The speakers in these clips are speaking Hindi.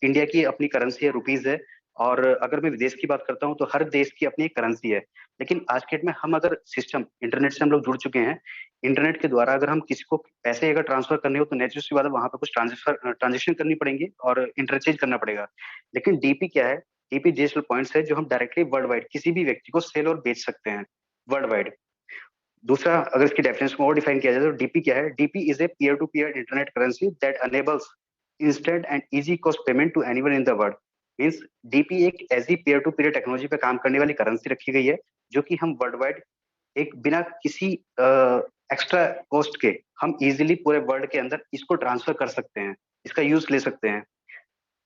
इंडिया की अपनी करेंसी है, रुपीज है। और अगर मैं विदेश की बात करता हूँ तो हर देश की अपनी एक करेंसी है। लेकिन आज के डेट में हम अगर सिस्टम इंटरनेट से हम लोग जुड़ चुके हैं, इंटरनेट के द्वारा अगर हम किसी को पैसे अगर ट्रांसफर करने हो तो नेचुरल सी बात है, वहां पर कुछ ट्रांजेक्शन करनी पड़ेंगी और इंटरचेंज करना पड़ेगा। लेकिन डीपी क्या है? डीपी डिजिटल पॉइंट्स है जो हम डायरेक्टली वर्ल्ड वाइड किसी भी व्यक्ति को सेल और बेच सकते हैं, वर्ल्ड वाइड। दूसरा, अगर इसकी डेफिनेशन को और डिफाइन किया जाए तो डीपी क्या है? DP is a peer to peer internet currency that enables instant and easy cost payment to anyone in the world. Means DP एक ऐसी पीयर टू पीयर टेक्नोलॉजी पे काम करने वाली करेंसी रखी गई है जो कि हम वर्ल्ड वाइड एक बिना किसी एक्स्ट्रा कॉस्ट के हम इजीली पूरे वर्ल्ड के अंदर इसको ट्रांसफर कर सकते हैं, इसका यूज ले सकते हैं।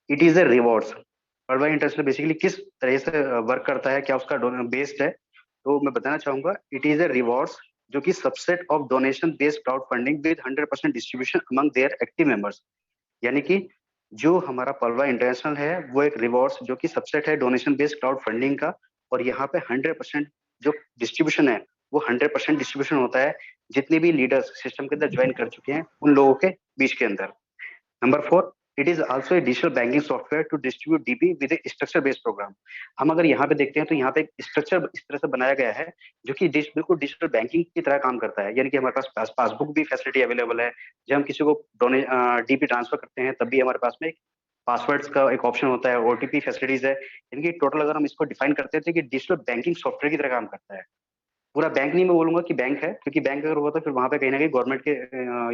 It is a rewards. World wide international basically किस तरह से वर्क करता है, क्या उसका बेस्ड है, तो मैं बताना चाहूंगा इट इज ए रिवॉर्ड्स जो कि subset of donation based crowd funding with 100% distribution among their active members. यानी कि जो हमारा पलवा इंटरनेशनल है वो एक रिवॉर्ड्स जो कि सबसेट है डोनेशन बेस्ड क्राउड फंडिंग का। और यहाँ पे 100% जो डिस्ट्रीब्यूशन है वो 100% डिस्ट्रीब्यूशन होता है जितने भी लीडर्स सिस्टम के अंदर ज्वाइन कर चुके हैं उन लोगों के बीच के अंदर। Number four, it is also a digital banking software to distribute DP with a structure based program. हम अगर यहाँ पे देखते हैं तो यहाँ पे एक स्ट्रक्चर इस तरह से बनाया गया है जो कि बिल्कुल डिजिटल बैंकिंग की तरह काम करता है। यानी कि हमारे पास पासबुक भी फैसिलिटी अवेलेबल है। जब हम किसी को डोने डीपी ट्रांसफर करते हैं तब भी हमारे पास में पासवर्ड्स का एक ऑप्शन होता है, ओटीपी फैसिलिटीज है। यानी कि टोटल अगर हम इसको डिफाइन करते हैं तो कि डिजिटल बैंकिंग सॉफ्टवेयर की तरह काम करता है। पूरा बैंक नहीं मैं बोलूंगा कि बैंक है, क्योंकि बैंक अगर हुआ तो फिर वहां पे कहीं ना कहीं गवर्नमेंट के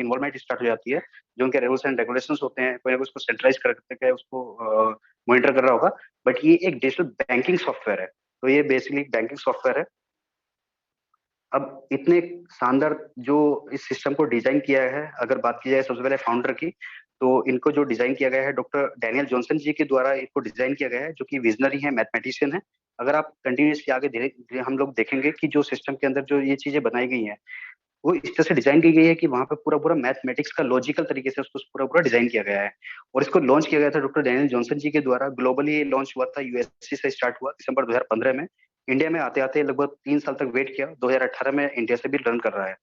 इन्वॉल्वमेंट स्टार्ट हो जाती है। जो उनके रूल्स एंड रेगुलेशन होते हैं कोई ना कोई उसको सेंट्रलाइज करके उसको मॉनिटर कर रहा होगा। बट ये एक डिजिटल बैंकिंग सॉफ्टवेयर है, तो ये बेसिकली बैंकिंग सॉफ्टवेयर है। अब इतने शानदार जो इस सिस्टम को डिजाइन किया है, अगर बात की जाए सबसे पहले फाउंडर की, तो इनको जो डिजाइन किया गया है डॉक्टर डैनियल जॉनसन जी के द्वारा इनको डिजाइन किया गया है, जो कि विजनरी है, मैथमेटिशियन है। अगर आप कंटिन्यूसली आगे धीरे धीरे हम लोग देखेंगे कि जो सिस्टम के अंदर जो ये चीजें बनाई गई हैं वो इस तरह से डिजाइन की गई है कि वहां पे पूरा पूरा मैथमेटिक्स का लॉजिकल तरीके से उसको पूरा पूरा डिजाइन किया गया है। और इसको लॉन्च किया गया था डॉक्टर डैनियल जॉनसन जी के द्वारा। ग्लोबली लॉन्च हुआ था, यूएसए से स्टार्ट हुआ दिसंबर 2015 में। इंडिया में आते आते लगभग 3 साल तक वेट किया, 2018 में इंडिया से भी रन कर रहा है।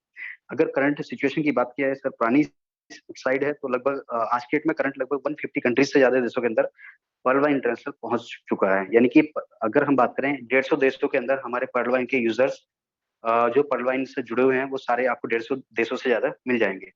अगर करंट सिचुएशन की बात किया है सर, पुरानी साइड है तो लगभग आज के डेट में करंट लगभग 150 कंट्रीज से ज्यादा देशों के अंदर पर्लवा इंटरनेशनल पहुंच चुका है। यानी कि अगर हम बात करें 150 देशों के अंदर हमारे पर्लवा के यूजर्स जो पर्लवाइन से जुड़े हुए हैं वो सारे आपको 150 देशों से ज्यादा मिल जाएंगे।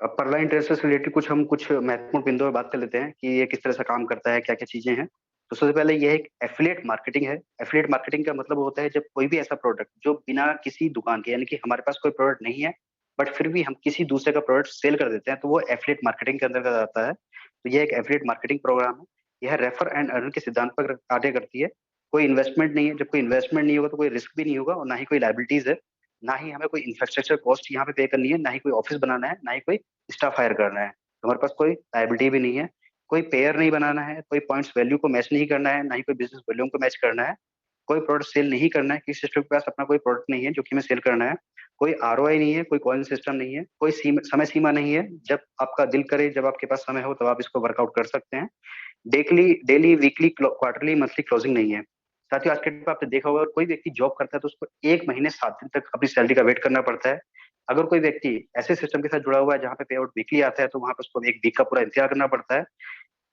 अब पर्लवाइन इंटरेस्ट से रिलेटेड कुछ महत्वपूर्ण बिंदुओं पर बात कर लेते हैं कि ये किस तरह से काम करता है, क्या क्या चीजें हैं। तो सबसे पहले ये एक एफिलिएट मार्केटिंग है। एफिलिएट मार्केटिंग का मतलब होता है जब कोई भी ऐसा प्रोडक्ट जो बिना किसी दुकान के, यानी कि हमारे पास कोई प्रोडक्ट नहीं है बट फिर भी हम किसी दूसरे का प्रोडक्ट सेल कर देते हैं, तो वो एफिलिएट मार्केटिंग के अंदर आता है। तो ये एक एफिलिएट मार्केटिंग प्रोग्राम है। यह रेफर एंड अर्न के सिद्धांत पर कार्य करती है। कोई इन्वेस्टमेंट नहीं है, जब कोई इन्वेस्टमेंट नहीं होगा तो कोई रिस्क भी नहीं होगा और ना ही कोई लाइबिलिटीज है। ना ही हमें कोई इंफ्रास्ट्रक्चर कॉस्ट यहाँ पे पे करनी है, ना ही कोई ऑफिस बनाना है, ना ही कोई स्टाफ हायर करना है। तो हमारे पास कोई लाइबिलिटी भी नहीं है, कोई पेयर नहीं बनाना है, कोई पॉइंट्स वैल्यू को मैच नहीं करना है, ना ही कोई बिजनेस वॉल्यूम को मैच करना है, कोई प्रोडक्ट सेल नहीं करना है, किसी सिस्टम के पास अपना कोई प्रोडक्ट नहीं है जो कि हमें सेल करना है, कोई आरओआई नहीं है, कोई कॉइन सिस्टम नहीं है, कोई समय सीमा नहीं है। जब आपका दिल करे, जब आपके पास समय हो तब आप इसको वर्कआउट कर सकते हैं। Daily daily weekly quarterly monthly closing नहीं है। साथ ही आज के टाइम पे आपने देखा होगा कोई व्यक्ति जॉब करता है तो उसको 1 महीने 7 दिन तक अपनी सैलरी का वेट करना पड़ता है। अगर कोई व्यक्ति ऐसे सिस्टम के साथ जुड़ा हुआ है जहाँ पे पे आउट वीकली आता है तो वहां पे उसको एक वीक का पूरा इंतजार करना पड़ता है।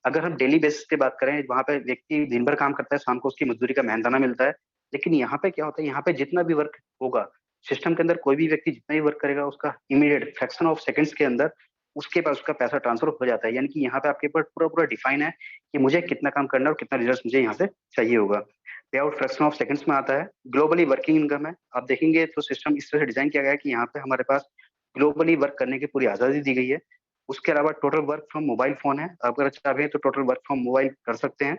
अगर हम डेली बेसिस पे बात करें, वहां पे व्यक्ति दिन भर काम करता है, शाम को उसकी मजदूरी का मेहनताना मिलता है। लेकिन यहाँ पे क्या होता है, यहाँ पे जितना भी वर्क होगा सिस्टम के अंदर, कोई भी व्यक्ति जितना भी वर्क करेगा उसका इमीडिएट फ्रैक्शन ऑफ सेकंड्स के अंदर उसके पास उसका पैसा ट्रांसफर हो जाता है। यानी कि यहाँ पे आपके ऊपर पूरा पूरा डिफाइन है कि मुझे कितना काम करना है और कितना रिजल्ट मुझे यहाँ से चाहिए होगा। पे आउट फ्रैक्शन ऑफ सेकंड्स में आता है। ग्लोबली वर्किंग इनकम है। आप देखेंगे तो सिस्टम इस तरह से डिजाइन किया गया है कि यहाँ पे हमारे पास ग्लोबली वर्क करने की पूरी आजादी दी गई है। उसके अलावा total work from mobile phone है, अगर चाहे तो टोटल वर्क फ्रॉम मोबाइल कर सकते हैं।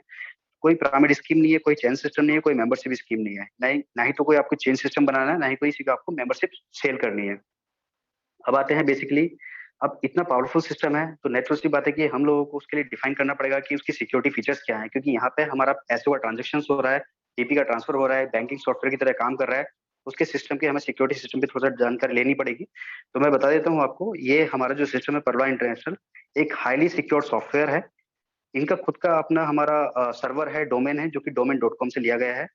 कोई पिरामिड स्कीम नहीं है, कोई चेन सिस्टम नहीं है, कोई मेंबरशिप स्कीम नहीं है, ना ही तो कोई आपको चेन सिस्टम बनाना है, ना ही कोई किसी को आपको मेंबरशिप सेल करनी है। अब आते हैं बेसिकली, अब इतना पावरफुल सिस्टम है तो नेचुरल सी बात है कि हम लोगों को उसके लिए डिफाइन करना पड़ेगा कि उसकी सिक्योरिटी फीचर्स क्या है, क्योंकि यहाँ पे हमारा पैसे हुआ ट्रांजेक्शन हो रहा है, डीपी का ट्रांसफर हो रहा है, बैंकिंग सॉफ्टवेयर की तरह काम कर रहा है। उसके सिस्टम की हमें सिक्योरिटी सिस्टम की थोड़ा सा जानकारी लेनी पड़ेगी। तो मैं बता देता हूँ आपको, ये हमारा जो सिस्टम है परवा इंटरनेशनल एक हाईली सिक्योर सॉफ्टवेयर है। इनका खुद का अपना हमारा सर्वर है, डोमेन है, जो कि domain.com से लिया गया है।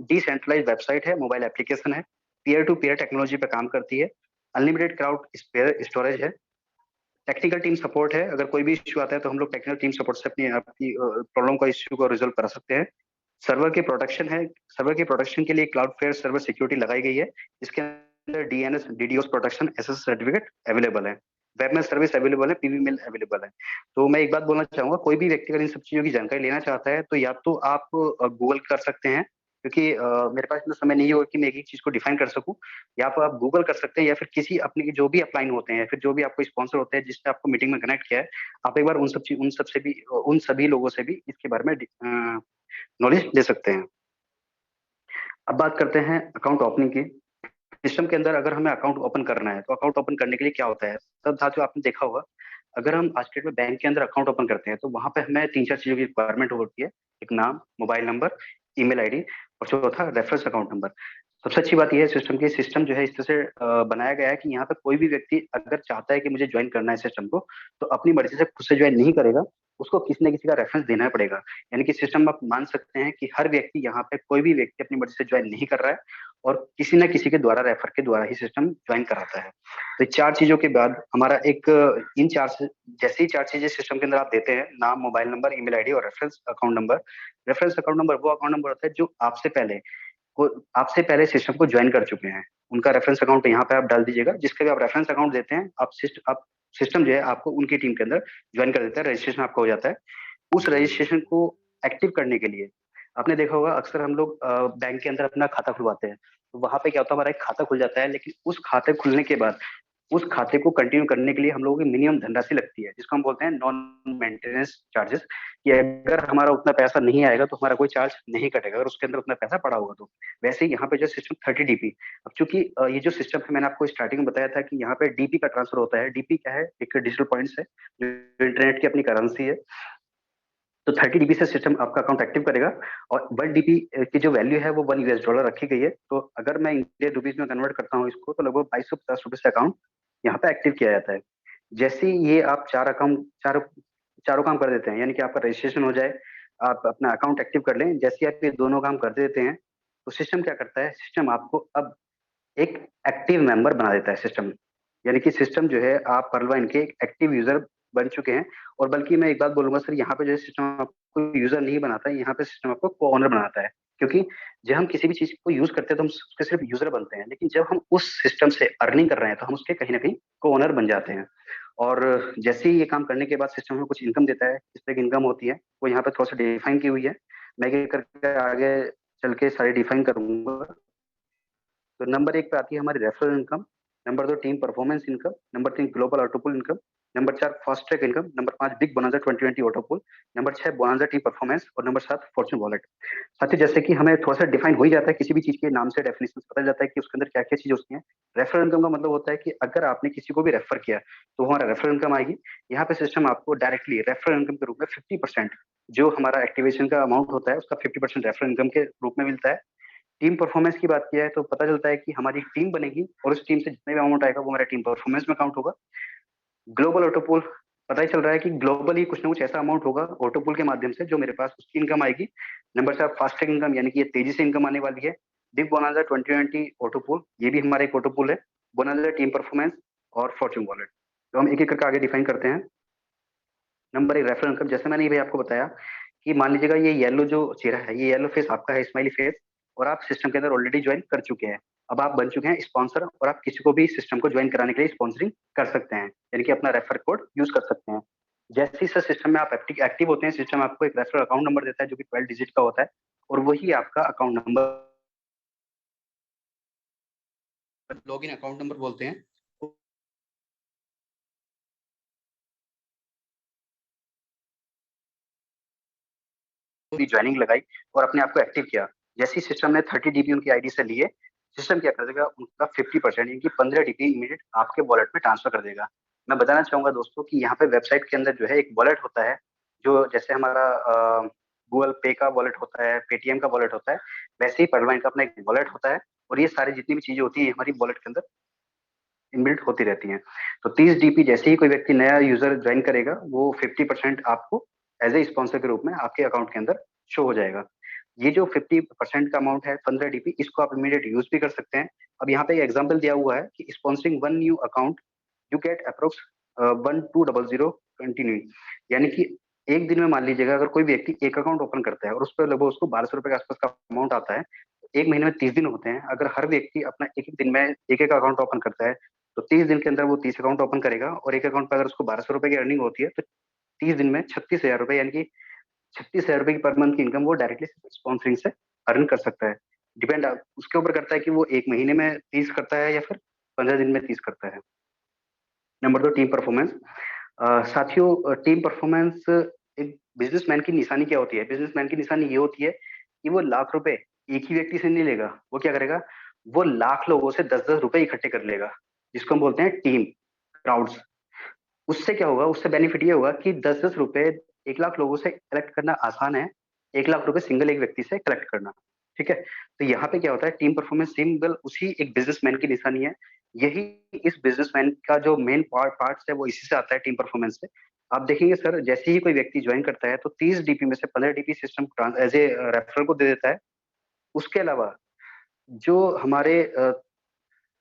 डिसेंट्रलाइज वेबसाइट है, मोबाइल एप्लीकेशन है, पीयर टू पीयर टेक्नोलॉजी पे काम करती है, अनलिमिटेड क्लाउड स्टोरेज है, टेक्निकल टीम सपोर्ट है, अगर कोई भी इश्यू आता है तो हम लोग टेक्निकल टीम सपोर्ट से अपनी आपकी प्रॉब्लम का इश्यू को रिजोल्व करा सकते हैं। सर्वर की प्रोटेक्शन है, सर्वर की प्रोटेक्शन के लिए क्लाउडफ्लेयर सर्वर सिक्योरिटी लगाई गई है, इसके अंदर DNS DDoS protection SS certificate available है, वेब में सर्विस अवेलेबल है, पीवी मेल अवेलेबल है। तो मैं एक बात बोलना चाहूंगा, कोई भी व्यक्ति अगर इन सब चीजों की जानकारी लेना चाहता है तो या तो आप गूगल कर सकते हैं, क्योंकि मेरे पास इतना समय नहीं होगा कि मैं एक एक चीज को डिफाइन कर सकूं। या तो आप गूगल कर सकते हैं, या फिर किसी अपने जो भी अपलाइन होते हैं, फिर जो भी आपको स्पॉन्सर होते हैं जिसने आपको मीटिंग में कनेक्ट किया है, आप एक बार उन सब से भी उन सभी लोगों से भी इसके बारे में नॉलेज ले सकते हैं। अब बात करते हैं अकाउंट ओपनिंग की। सिस्टम के अंदर अगर हमें अकाउंट ओपन करना है तो अकाउंट ओपन करने के लिए क्या होता है, सब साथियों आपने देखा होगा, अगर हम आज के डेट में बैंक के अंदर अकाउंट ओपन करते हैं तो वहां पे हमें तीन चार चीजों की रिक्वायरमेंट होती है। एक नाम, मोबाइल नंबर, ईमेल आईडी, और चौथा रेफरेंस अकाउंट नंबर। सबसे अच्छी बात यह है सिस्टम की, सिस्टम जो है इस तरह से बनाया गया है कि यहाँ पे कोई भी व्यक्ति अगर चाहता है कि मुझे ज्वाइन करना है सिस्टम को, तो अपनी मर्जी से खुद से ज्वाइन नहीं करेगा, उसको किसी न किसी का रेफरेंस देना पड़ेगा। यानी कि सिस्टम आप मान सकते हैं कि हर व्यक्ति यहाँ पे, कोई भी व्यक्ति अपनी मर्जी से ज्वाइन नहीं कर रहा है, और किसी न किसी के द्वारा, रेफर के द्वारा ही सिस्टम ज्वाइन कराता है। तो चार चीजों के बाद हमारा एक इन चार से जैसे ही चार चीजें सिस्टम के अंदर आप देते हैं, नाम, मोबाइल नंबर, ईमेल आईडी और reference account number. Reference account number वो अकाउंट नंबर होता है जो आपसे पहले सिस्टम को ज्वाइन कर चुके हैं, उनका रेफरेंस अकाउंट यहाँ पे आप डाल दीजिएगा। जिसका भी आप रेफरेंस अकाउंट देते हैं, आप सिस्टम जो है आपको उनकी टीम के अंदर ज्वाइन कर देता है, रजिस्ट्रेशन आपका हो जाता है। उस रजिस्ट्रेशन को एक्टिव करने के लिए आपने देखा होगा, अक्सर हम लोग बैंक के अंदर अपना खाता खुलवाते हैं, तो वहां पे क्या होता है, हमारा एक खाता खुल जाता है, लेकिन उस खाते खुलने के बाद उस खाते को कंटिन्यू करने के लिए हम लोगों की मिनिमम धनराशि लगती है, जिसको हम बोलते हैं नॉन मेंटेनेंस चार्जेस। कि अगर हमारा उतना पैसा नहीं आएगा तो हमारा कोई चार्ज नहीं कटेगा, अगर उसके अंदर उतना पैसा पड़ा होगा तो। वैसे ही यहाँ पे जो सिस्टम 30 DP, अब चूंकि ये जो सिस्टम है, मैंने आपको स्टार्टिंग में बताया था कि यहाँ पे डीपी का ट्रांसफर होता है। डीपी क्या है, एक डिजिटल पॉइंट्स है जो इंटरनेट की अपनी करेंसी है। तो 30 DP से सिस्टम आपका अकाउंट एक्टिव करेगा, और 1 DP की जो वैल्यू है वो $1 रखी गई है। तो अगर मैं इंडियन रुपीज में कन्वर्ट करता हूँ इसको, तो लगभग ₹2250 से अकाउंट यहाँ पे एक्टिव किया जाता है। जैसे ही ये आप चारों काम कर देते हैं, यानी कि आपका रजिस्ट्रेशन हो जाए, आप अपना अकाउंट एक्टिव कर लें, जैसे ही आप ये दोनों काम कर देते हैं, तो सिस्टम क्या करता है, सिस्टम आपको अब एक एक्टिव मेंबर बना देता है सिस्टम। यानी कि सिस्टम जो है, आप पर्लवाइन के एक एक्टिव यूजर बन चुके हैं। और बल्कि मैं एक बात बोलूंगा सर, यहाँ पे जो है सिस्टम आपको यूजर नहीं बनाता है, यहाँ पे सिस्टम आपको को ओनर बनाता है। क्योंकि जब हम किसी भी चीज को यूज करते हैं तो हम उसके सिर्फ यूजर बनते हैं, लेकिन जब हम उस सिस्टम से अर्निंग कर रहे हैं तो हम उसके कहीं ना कहीं को ओनर बन जाते हैं। और जैसे ही ये काम करने के बाद सिस्टम हमें कुछ इनकम देता है, किस तरह की इनकम होती है वो यहाँ पे थोड़ा सा डिफाइन की हुई है। मैं ये करके आगे चल के सारी डिफाइन करूंगा। तो नंबर एक पे आती है हमारी रेफरल इनकम, नंबर दो टीम परफॉर्मेंस इनकम, नंबर तीन ग्लोबल ऑटोपुल इनकम, नंबर चार फास्ट ट्रैक इनकम, नंबर पांच बिग बोनांजा 2020 ऑटोपुल, नंबर छह बोनांजा टीम परफॉर्मेंस, और नंबर सात फॉर्चून वॉलेट। साथ ही जैसे कि हमें थोड़ा सा डिफाइन हो ही जाता है, किसी भी चीज के नाम से डेफिनेशन पता जाता है कि उसके अंदर क्या क्या चीज होती है। रेफरल इनकम का मतलब होता है कि अगर आपने किसी को भी रेफर किया तो हमारा रेफरल इनकम आएगी। यहाँ पे सिस्टम आपको डायरेक्टली रेफरल इनकम के रूप में 50%, जो हमारा एक्टिवेशन का अमाउंट होता है उसका 50% रेफरल इनकम के रूप में मिलता है। टीम परफॉर्मेंस की बात किया है तो पता चलता है कि हमारी टीम बनेगी, और उस टीम से जितने भी अमाउंट आएगा वो हमारा टीम परफॉर्मेंस में काउंट होगा। ग्लोबल ऑटोपोल, पता ही चल रहा है कि ग्लोबली कुछ ना कुछ ऐसा अमाउंट होगा ऑटोपोल के माध्यम से जो मेरे पास उसकी इनकम आएगी। नंबर चार फास्ट इनकम, यानी कि ये तेजी से इनकम आने वाली है। बिग बोनांजा 2020 ऑटोपोल, ये भी हमारा एक ऑटोपोल है। बोनांजा टीम परफॉर्मेंस और फॉर्चून वॉलेट। तो हम एक एक करके आगे डिफाइन करते हैं। नंबर एक रेफरल इनकम, जैसे मैंने ये भी आपको बताया कि मान लीजिएगा ये येलो जो चेहरा है, ये येलो फेस आपका है, स्माइली फेस, और आप सिस्टम के अंदर ऑलरेडी ज्वाइन कर चुके हैं। अब आप बन चुके हैं स्पॉन्सर, और आप किसी को भी सिस्टम को ज्वाइन कराने के लिए स्पॉन्सरिंग कर सकते हैं, यानी कि अपना रेफर कोड यूज कर सकते हैं। जैसे ही सर सिस्टम में आप एक्टिव होते हैं, सिस्टम आपको एक रेफरल अकाउंट नंबर देता है जो कि 12 डिजिट का होता है, और वही आपका account number, login account number बोलते हैं। ज्वाइनिंग लगाई और अपने आप को एक्टिव किया। जैसे ही सिस्टम ने 30 DP उनकी आईडी से लिए, सिस्टम क्या कर देगा, उनका 50% यानी कि 15 DP इमीडिएट आपके वॉलेट में ट्रांसफर कर देगा। मैं बताना चाहूंगा दोस्तों कि यहाँ पे वेबसाइट के अंदर जो है एक वॉलेट होता है, जो जैसे हमारा गूगल पे का वॉलेट होता है, पेटीएम का वॉलेट होता है, वैसे ही पर्लवाइन का अपना एक वॉलेट होता है। और ये सारी जितनी भी चीजें होती है हमारी वॉलेट के अंदर इनबिल्ट होती रहती हैं। तो 30 DP जैसे ही कोई व्यक्ति नया यूजर ज्वाइन करेगा, वो 50% आपको एज ए स्पॉन्सर के रूप में आपके अकाउंट के अंदर शो हो जाएगा। ये जो 50% का अमाउंट है 15 DP, इसको आप इमीडिएट यूज भी कर सकते हैं। अब यहाँ पे एग्जाम्पल दिया हुआ है कि sponsoring one new account you get approx 1200 continue, यानी कि एक दिन में मान लीजिएगा अगर कोई व्यक्ति एक अकाउंट ओपन करता है और उस पर लगभग उसको 1200 रुपए के आसपास का अमाउंट आता है, तो एक महीने में 30 दिन होते हैं। अगर हर व्यक्ति अपना एक एक दिन में एक एक अकाउंट ओपन करता है, तो 30 दिन के अंदर वो 30 अकाउंट ओपन करेगा, और एक अकाउंट पर अगर उसको 1200 रुपए की अर्निंग होती है, तो 30 दिन में 36,000 रुपए, यानी कि 36,000 रुपए की पर मंथ की इनकम वो डायरेक्टली स्पॉन्सरिंग से अर्न कर सकता है। डिपेंड उसके ऊपर करता है कि वो एक महीने में 30 करता है या फिर 15 दिन में 30 करता है। Number 2, team performance. साथियों, टीम परफॉर्मेंस एक बिजनेसमैन की निशानी क्या होती है? बिजनेसमैन की निशानी ये होती है कि वो लाख रुपए एक ही व्यक्ति से नहीं लेगा। वो क्या करेगा? वो लाख लोगों से 10-10 रुपए इकट्ठे कर लेगा, जिसको हम बोलते हैं टीम, क्राउड्स। उससे क्या होगा? उससे बेनिफिट ये होगा कि 10-10 रुपए 1 लाख लोगों से कलेक्ट करना आसान है, 1 लाख रुपए सिंगल एक व्यक्ति से कलेक्ट करना। ठीक है? तो यहाँ पे क्या होता है, टीम परफॉर्मेंस सिंबल उसी एक बिजनेसमैन की निशानी है। यही इस बिजनेसमैन का जो मेन पार्ट्स है वो इसी से आता है, टीम परफॉर्मेंस से। आप देखेंगे सर, जैसे ही कोई व्यक्ति ज्वाइन करता है तो 30 डीपी में से 15 DP system as a referral को दे देता है। उसके अलावा जो हमारे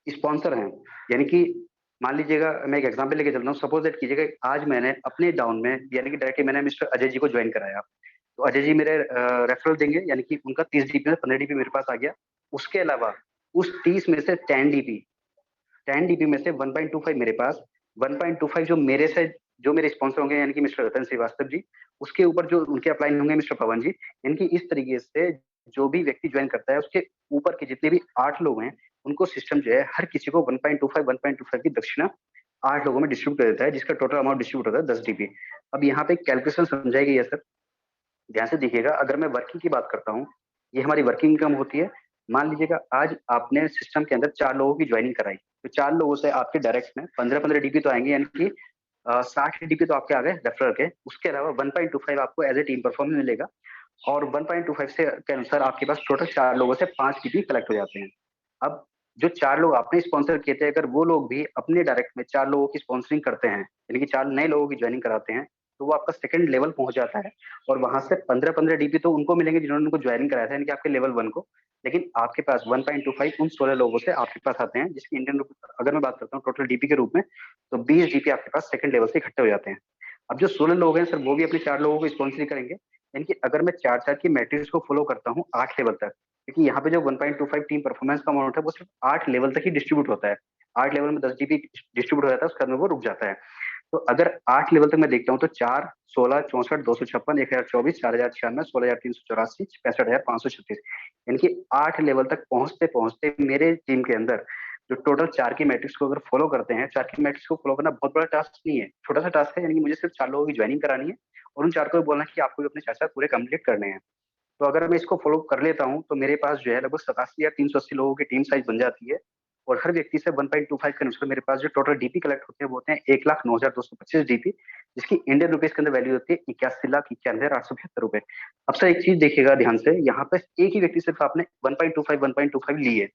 स्पॉन्सर हैं, यानी कि मान लीजिएगा मैं एक एग्जांपल लेके चल रहा हूँ, सपोज दैट कीजिएगा आज मैंने अपने डाउन में, यानी कि डायरेक्टली मैंने मिस्टर अजय जी को ज्वाइन कराया, तो अजय जी मेरे रेफरल देंगे, यानी कि उनका 30 डीपी में 15 डीपी मेरे पास आ गया। उसके अलावा उस 30 में से 10 डीपी, 10 डीपी में से 1.25 मेरे पास, 1.25 जो मेरे से, जो मेरे स्पॉन्सर होंगे, यानी कि मिस्टर रतन श्रीवास्तव जी, उसके ऊपर जो उनके अपलाइन होंगे मिस्टर पवन जी, यानी कि इस तरीके से जो भी व्यक्ति ज्वाइन करता है उसके ऊपर के जितने भी 8 लोग हैं, उनको सिस्टम जो है हर किसी को 1.25 की दक्षिणा 8 लोगों में डिस्ट्रीब्यूट कर देता है, जिसका टोटल अमाउंट डिस्ट्रीब्यूट होता है 10 डीपी। अब यहाँ पे कैलकुलेशन समझाई गई है सर, ध्यान से देखिएगा। अगर मैं वर्किंग की बात करता हूँ, ये हमारी वर्किंग इनकम होती है। मान लीजिएगा आज आपने सिस्टम के अंदर 4 लोगों की ज्वाइनिंग कराई, तो 4 लोगों से आपके डायरेक्ट में 15-15 डीपी तो आएंगे, यानी कि 60 डीपी तो आपके आ गए रेफरल के। उसके अलावा 1.25 आपको एज ए टीम परफॉर्मेंस मिलेगा, और 1.25 से के अनुसार आपके पास टोटल 4 लोगों से 5 डीपी कलेक्ट हो जाते हैं। अब जो 4 लोग आपने स्पॉन्सर किए थे, अगर वो लोग भी अपने डायरेक्ट में 4 लोगों की स्पॉन्सरिंग करते हैं, यानी कि 4 नए लोगों की ज्वाइनिंग कराते हैं, तो वो आपका सेकंड लेवल पहुंच जाता है। और वहां से 15-15 डीपी तो उनको मिलेंगे जिन्होंने उनको ज्वाइनिंग कराया था, यानी कि आपके लेवल 1 को। लेकिन आपके पास 1.25 उन 16 लोगों से आपके पास आते हैं, जिसकी इंडियन रुपी अगर मैं बात करता हूँ टोटल डीपी के रूप में, तो 20 डीपी आपके पास सेकंड लेवल से इकट्ठे हो जाते हैं। अब जो 16 लोग हैं सर, वो भी अपने 4 लोगों को स्पॉन्सर करेंगे, यानी कि अगर मैं 4-4 की मैट्रिक्स को फॉलो करता हूँ 8 लेवल तक, क्योंकि यहाँ पे जो 1.25 टीम परफॉर्मेंस का अमाउंट है वो सिर्फ 8 लेवल तक ही डिस्ट्रीब्यूट होता है। 8 लेवल में 10 डीपी डिस्ट्रीब्यूट हो जाता है, उसके बाद में वो रुक जाता है। तो अगर 8 लेवल तक मैं देखता हूँ तो 4, 16, 64, 256, 1024, 4096, 16384, 65,536, यानी कि 8 लेवल तक पहुंचते पहुंचते मेरे टीम के अंदर जो टोटल 4 की मैट्रिक्स को अगर फॉलो करते हैं, 4 की मैट्रिक्स को फॉलो करना बहुत बड़ा टास्क नहीं है, छोटा सा टास्क है। यानी कि मुझे सिर्फ 4 लोगों की ज्वाइनिंग करानी है, और उन 4 को भी बोलना है कि आपको भी अपने 4 पूरे कंप्लीट करने हैं। तो अगर मैं इसको फॉलो कर लेता हूँ तो मेरे पास जो है लगभग 87 या 380 लोगों की टीम साइज बन जाती है। और हर व्यक्ति से 1.25 के अनुसार मेरे पास जो टोटल डीपी कलेक्ट होते हैं वो होते हैं 1,09,225 डीपी, जिसकी इंडियन रुपीज के अंदर वैल्यू होती है 81,91,875 रुपए। अब सर एक चीज देखिएगा ध्यान से, यहाँ पे एक ही व्यक्ति सिर्फ आपने 1.25 ली है,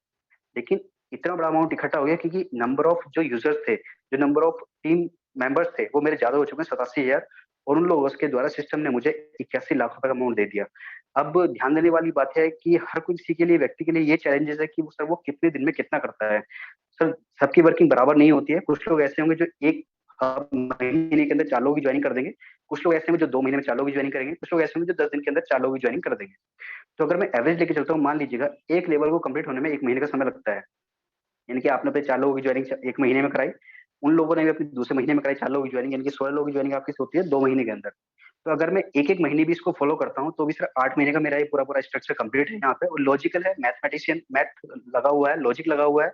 लेकिन इतना बड़ा अमाउंट इकट्ठा हो गया क्योंकि नंबर ऑफ जो यूजर्स थे, जो नंबर ऑफ टीम मेंबर्स थे, वो मेरे ज्यादा हो चुके हैं, 87,000। और उन लोगों के द्वारा सिस्टम ने मुझे 81 लाख रुपए का अमाउंट दे दिया। अब ध्यान देने वाली बात है कि हर कोई किसी के लिए, व्यक्ति के लिए ये चैलेंजेस है कि वो सर वो कितने दिन में कितना करता है। सर सबकी वर्किंग बराबर नहीं होती है। कुछ लोग ऐसे होंगे जो एक महीने के अंदर 4 लोगों की ज्वाइनिंग कर देंगे, कुछ लोग ऐसे होंगे जो 2 महीने में 4 लोगों की ज्वाइनिंग करेंगे, कुछ लोग ऐसे होंगे जो 10 दिन के अंदर 4 लोगों की ज्वाइनिंग कर देंगे। तो अगर मैं एवरेज लेके चलता हूँ, मान लीजिएगा एक लेवल को कंप्लीट होने में 1 महीने का समय लगता है, यानी कि आपने अपने 4 लोगों की ज्वाइनिंग 1 महीने में कराई, उन लोगों ने भी अपने दूसरे महीने में कराई 4 लोगों की ज्वाइनिंग, यानी कि 16 लोगों की ज्वाइनिंग आपकी होती है 2 महीने के अंदर। तो अगर मैं एक एक महीने भी इसको फॉलो करता हूँ तो भी सिर्फ 8 महीने का मेरा ये पूरा पूरा स्ट्रक्चर कंप्लीट है यहाँ पे। और लॉजिकल है, मैथमेटिशियन, मैथ लगा हुआ है, लॉजिक लगा हुआ है,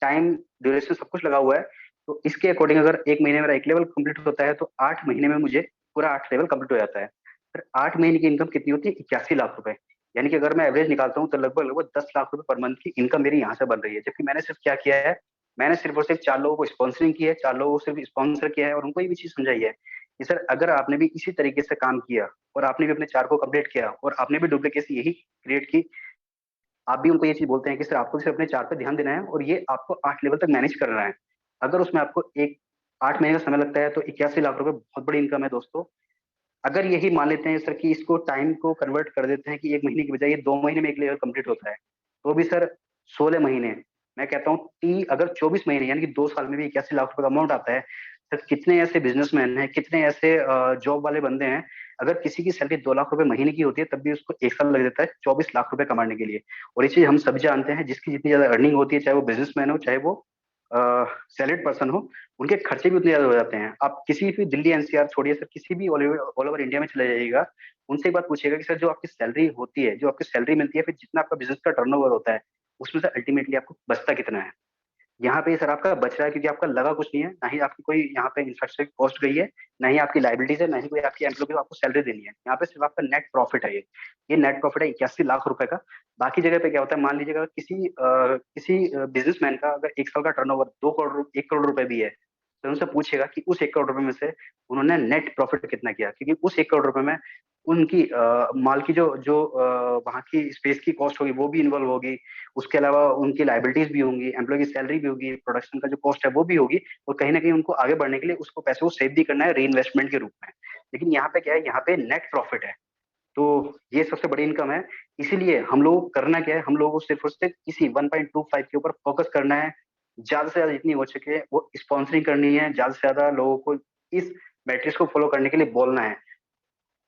टाइम ड्यूरेशन सब कुछ लगा हुआ है। तो इसके अकॉर्डिंग अगर एक महीने मेरा एक लेवल कंप्लीट होता है तो 8 महीने में मुझे पूरा 8 लेवल कंप्लीट हो जाता है। फिर 8 महीने की इनकम कितनी होती है? 81 लाख रुपए। यानी कि अगर मैं एवरेज निकालता हूँ तो लगभग लगभग 10 लाख रुपए पर मंथ की इनकम मेरी यहाँ से बन रही है। जबकि मैंने सिर्फ क्या किया है, मैंने सिर्फ और सिर्फ 4 लोगों को स्पॉन्सरिंग की है, 4 लोगों को सिर्फ स्पॉन्सर किया है, और उनको ये भी चीज समझाई है कि सर अगर आपने भी इसी तरीके से काम किया और आपने भी अपने 4 को कंप्लीट किया और आपने भी डुप्लीकेसी यही क्रिएट की, आप भी उनको ये चीज बोलते हैं कि सर आपको सिर्फ अपने 4 पे ध्यान देना है और ये आपको 8 लेवल तक मैनेज करना है। अगर उसमें आपको एक 8 महीने का समय लगता है तो 81 लाख रुपए बहुत बड़ी इनकम है दोस्तों। अगर यही मान लेते हैं सर कि इसको टाइम को कन्वर्ट कर देते हैं कि 1 महीने की बजाय ये 2 महीने में एक लेवल कंप्लीट होता है, तो भी सर 16 महीने, मैं कहता हूँ टी अगर 24 महीने यानी कि 2 साल में भी 81 लाख रुपए का अमाउंट आता है, सर कितने ऐसे बिजनेसमैन हैं, कितने ऐसे जॉब वाले बंदे हैं, अगर किसी की सैलरी 2 लाख रुपए महीने की होती है तब भी उसको 1 साल लग जाता है 24 लाख रुपए कमाने के लिए। और ये चीज हम सभी जानते हैं, जिसकी जितनी ज्यादा अर्निंग होती है, चाहे वो बिजनेसमैन हो चाहे वो सैलरीड पर्सन हो, उनके खर्चे भी उतने ज्यादा हो जाते हैं। आप किसी भी दिल्ली एनसीआर छोड़िए सर, किसी भी ऑल ओवर इंडिया में चले जाइएगा, उनसे एक बात पूछिएगा कि सर जो आपकी सैलरी होती है, जो आपकी सैलरी मिलती है, फिर जितना आपका बिजनेस का टर्नओवर होता है, उसमें से अल्टीमेटली आपको बचता कितना है। यहाँ पे सर आपका बच रहा है क्योंकि आपका लगा कुछ नहीं है, ना ही आपकी कोई यहाँ पे इंफ्रास्ट्रक्चर कॉस्ट गई है, ना ही आपकी लाइबिलिटीज है, ना ही कोई आपकी एम्प्लॉय को आपको सैलरी देनी है। यहाँ पे सिर्फ आपका नेट प्रॉफिट है। ये नेट प्रॉफिट है 81 लाख रुपए का। बाकी जगह पे क्या होता है, मान लीजिएगा किसी बिजनेसमैन का अगर 1 साल का टर्नओवर 1 करोड़ रुपए भी है, तो उनसे पूछेगा कि उस 1 करोड़ रुपए में से उन्होंने नेट प्रॉफिट कितना किया, क्योंकि उस 1 करोड़ रुपए में उनकी माल की जो जो वहाँ की स्पेस की कॉस्ट होगी वो भी इन्वॉल्व होगी, उसके अलावा उनकी लाइबिलिटीज भी होंगी, एम्प्लॉय की सैलरी भी होगी, प्रोडक्शन का जो कॉस्ट है वो भी होगी, और कहीं ना कहीं उनको आगे बढ़ने के लिए उसको पैसे को सेव भी करना है री इन्वेस्टमेंट के रूप में। लेकिन यहाँ पे क्या है, यहाँ पे नेट प्रॉफिट है। तो ये सबसे बड़ी इनकम है। इसीलिए हम लोग को करना क्या है, हम लोगों को सिर्फ और सिर्फ इसी 1.25 के ऊपर फोकस करना है। ज्यादा से ज्यादा जितनी हो सके वो स्पॉन्सरिंग करनी है, ज्यादा से ज्यादा लोगों को इस मैट्रिक्स को फॉलो करने के लिए बोलना है।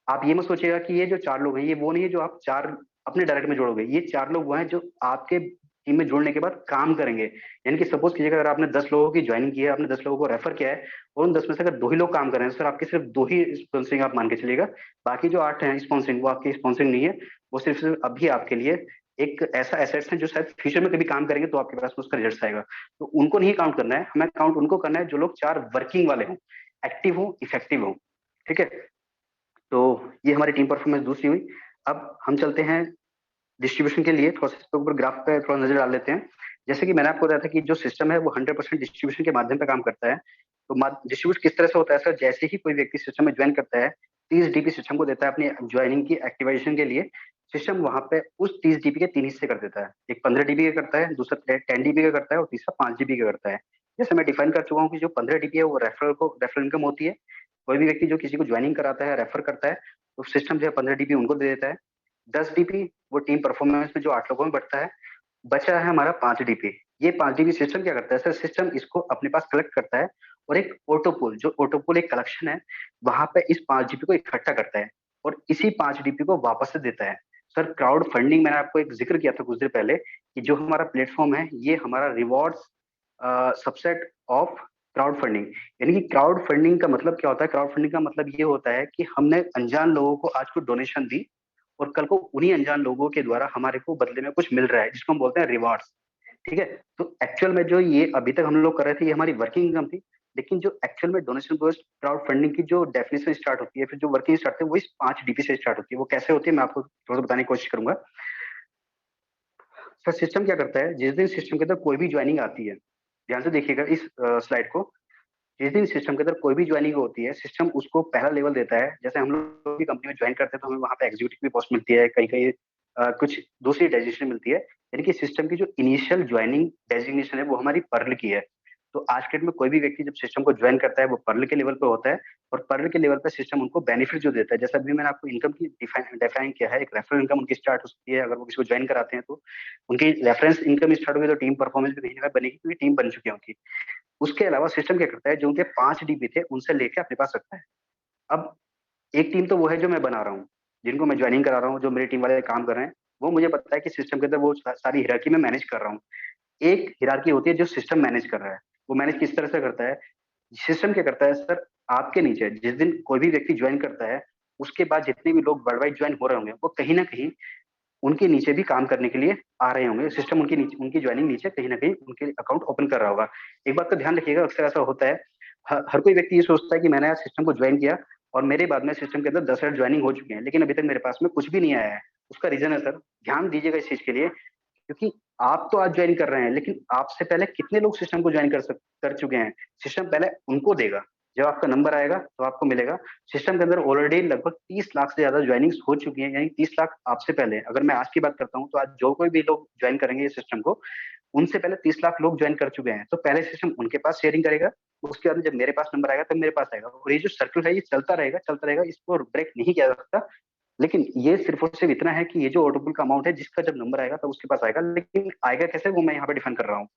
आप ये मत सोचिएगा कि ये जो 4 लोग हैं ये वो नहीं है जो आप चार अपने डायरेक्ट में जोड़ोगे, ये 4 लोग वो हैं जो आपके टीम में जुड़ने के बाद काम करेंगे। यानी कि सपोज कीजिएगा अगर आपने 10 लोगों की ज्वाइनिंग की है, आपने 10 लोगों को रेफर किया है, और उन 10 में से अगर 2 ही लोग काम कर रहे हैं, तो सर आपके सिर्फ 2 ही स्पॉन्सरिंग आप मान के चलिएगा। बाकी जो 8 हैं स्पॉन्सरिंग, वो आपकी स्पॉन्सरिंग नहीं है, वो सिर्फ सिर्फ अभी आपके लिए एक ऐसा एसेट्स है जो शायद फ्यूचर में कभी काम करेंगे तो आपके पास में उसका रिजल्ट आएगा। तो उनको नहीं काउंट करना है, हमें काउंट उनको करना है जो लोग 4 वर्किंग वाले हों, एक्टिव हों, इफेक्टिव हों। ठीक है। तो ये हमारी टीम परफॉर्मेंस दूसरी हुई। अब हम चलते हैं डिस्ट्रीब्यूशन के लिए, थोड़ा सा इसके ऊपर ग्राफ पे थोड़ा नजर डाल लेते हैं। जैसे कि मैंने आपको बताया था कि जो सिस्टम है वो 100% डिस्ट्रीब्यूशन के माध्यम पे काम करता है। तो डिस्ट्रीब्यूट किस तरह से होता है सर, जैसे ही कोई व्यक्ति सिस्टम में ज्वाइन करता है, 30 डीपी सिस्टम को देता है अपनी ज्वाइनिंग की एक्टिवेशन के लिए। सिस्टम वहां पे उस 30 डीपी के 3 हिस्से कर देता है, एक 15 डीबी का करता है, दूसरा 10 डीबी का करता है, और तीसरा 5 डीबी का करता है। जैसे मैं डिफाइन कर चुका हूँ कि जो 15 डीबी है वो रेफरल इनकम होती है। कोई भी व्यक्ति जो किसी को ज्वाइनिंग कराता है, रेफर करता है, तो सिस्टम जो है 15 डीबी उनको दे देता है। 10 डीबी वो टीम परफॉर्मेंस में जो 8 लोगों में बढ़ता है। बचा है हमारा 5 डीपी। ये 5 डीबी सिस्टम क्या करता है सर, सिस्टम इसको अपने पास कलेक्ट करता है, और एक ऑटोपोल, जो ऑटोपोल एक कलेक्शन है, वहां पे इस 5 डीपी को इकट्ठा करता है, और इसी 5 डीपी को वापस से देता है। सर क्राउड फंडिंग मैंने आपको एक जिक्र किया था कुछ देर पहले, कि जो हमारा प्लेटफॉर्म है ये हमारा rewards subset of crowd funding. यानी कि क्राउड फंडिंग का मतलब क्या होता है, क्राउड फंडिंग का मतलब ये होता है कि हमने अनजान लोगों को आज को डोनेशन दी, और कल को उन्हीं अनजान लोगों के द्वारा हमारे को बदले में कुछ मिल रहा है, जिसको हम बोलते हैं रिवार्ड्स। ठीक है। तो एक्चुअल में जो ये अभी तक हम लोग कर रहे थे ये हमारी वर्किंग इनकम थी, लेकिन जो एक्चुअल में डोनेशन बेस्ड क्राउड फंडिंग की जो डेफिनेशन स्टार्ट होती है, फिर जो वर्किंग स्टार्ट होती है, वो इस 5 डीपी से स्टार्ट होती है। वो कैसे होती है मैं आपको थोड़ा सा बताने की कोशिश करूंगा। सर सिस्टम क्या करता है, जिस दिन सिस्टम के अंदर कोई भी ज्वाइनिंग आती है, ध्यान से देखिएगा इस स्लाइड को, जिस दिन सिस्टम के अंदर कोई भी ज्वाइनिंग होती है, सिस्टम उसको पहला लेवल देता है। जैसे हम लोग भी कंपनी में ज्वाइन करते हैं तो हमें वहां पे एग्जीक्यूटिव की पोस्ट मिलती है, कहीं कहीं कुछ दूसरी डेजिग्नेशन मिलती है। यानी कि सिस्टम की जो इनिशियल ज्वाइनिंग डेजिग्नेशन है वो हमारी पर्ल की है। तो आज के डेट में कोई भी व्यक्ति जब सिस्टम को ज्वाइन करता है वो पर्ल के लेवल पे होता है, और पर्ल के लेवल पे सिस्टम उनको बेनिफिट जो देता है, जैसा अभी मैंने आपको इनकम की डिफाइन किया है, एक रेफरल इनकम उनकी स्टार्ट हो सकती है अगर वो किसी को ज्वाइन कराते हैं तो। उनकी रेफरेंस इनकम स्टार्ट होगी तो टीम परफॉर्मेंस भी कहीं ना कहीं बनेगी, क्योंकि टीम बन चुकी है उनकी। उसके अलावा सिस्टम क्या करता है, जो उनके 5 डीबी थे उनसे लेके अपने पास रखता है। अब एक टीम तो वो है जो मैं बना रहा हूँ, जिनको मैं ज्वाइनिंग करा रहा हूँ, जो मेरी टीम वाले काम कर रहे हैं, वो मुझे पता है कि सिस्टम के अंदर वो सारी हिरार्की में मैनेज कर रहा हूँ। एक हिरार्की होती है जो सिस्टम मैनेज कर रहा है। वो मैनेज किस तरह से करता है, सिस्टम क्या करता है सर, आपके नीचे जिस दिन कोई भी व्यक्ति ज्वाइन करता है, उसके बाद जितने भी लोग वर्ल्ड वाइड ज्वाइन हो रहे होंगे, वो कहीं ना कहीं उनके नीचे भी काम करने के लिए आ रहे होंगे। सिस्टम उनकी नीचे, उनकी ज्वाइनिंग नीचे कहीं ना कहीं उनके अकाउंट ओपन कर रहा होगा। एक बात का ध्यान रखिएगा, अक्सर ऐसा होता है, हर कोई व्यक्ति ये सोचता है कि मैंने आज सिस्टम को ज्वाइन किया और मेरे बाद में सिस्टम के अंदर 10 ज्वाइनिंग हो चुके हैं, लेकिन अभी तक मेरे पास में कुछ भी नहीं आया है। उसका रीजन है सर, ध्यान दीजिएगा इस चीज के लिए, क्योंकि आप तो आज ज्वाइन कर रहे हैं, लेकिन आपसे पहले कितने लोग सिस्टम को ज्वाइन कर चुके हैं, सिस्टम पहले उनको देगा। जब आपका नंबर आएगा तो आपको मिलेगा। सिस्टम के अंदर ऑलरेडी लगभग 30 लाख से ज्यादा ज्वाइनिंग्स हो चुकी हैं, यानी 30 लाख आपसे पहले। अगर मैं आज की बात करता हूँ तो आज जो कोई भी लोग ज्वाइन करेंगे इस सिस्टम को, उनसे पहले 30 लाख लोग ज्वाइन कर चुके हैं। तो पहले सिस्टम उनके पास शेयरिंग करेगा, उसके बाद में जब मेरे पास नंबर आएगा तब मेरे पास आएगा, और ये जो सर्कल है ये चलता रहेगा चलता रहेगा, इसको ब्रेक नहीं किया जा सकता। लेकिन ये सिर्फ और सिर्फ इतना है कि ये जो ऑटोपुल का अमाउंट है, जिसका जब नंबर आएगा तब उसके पास आएगा, लेकिन आएगा कैसे वो मैं यहाँ पे डिफाइन कर रहा हूँ।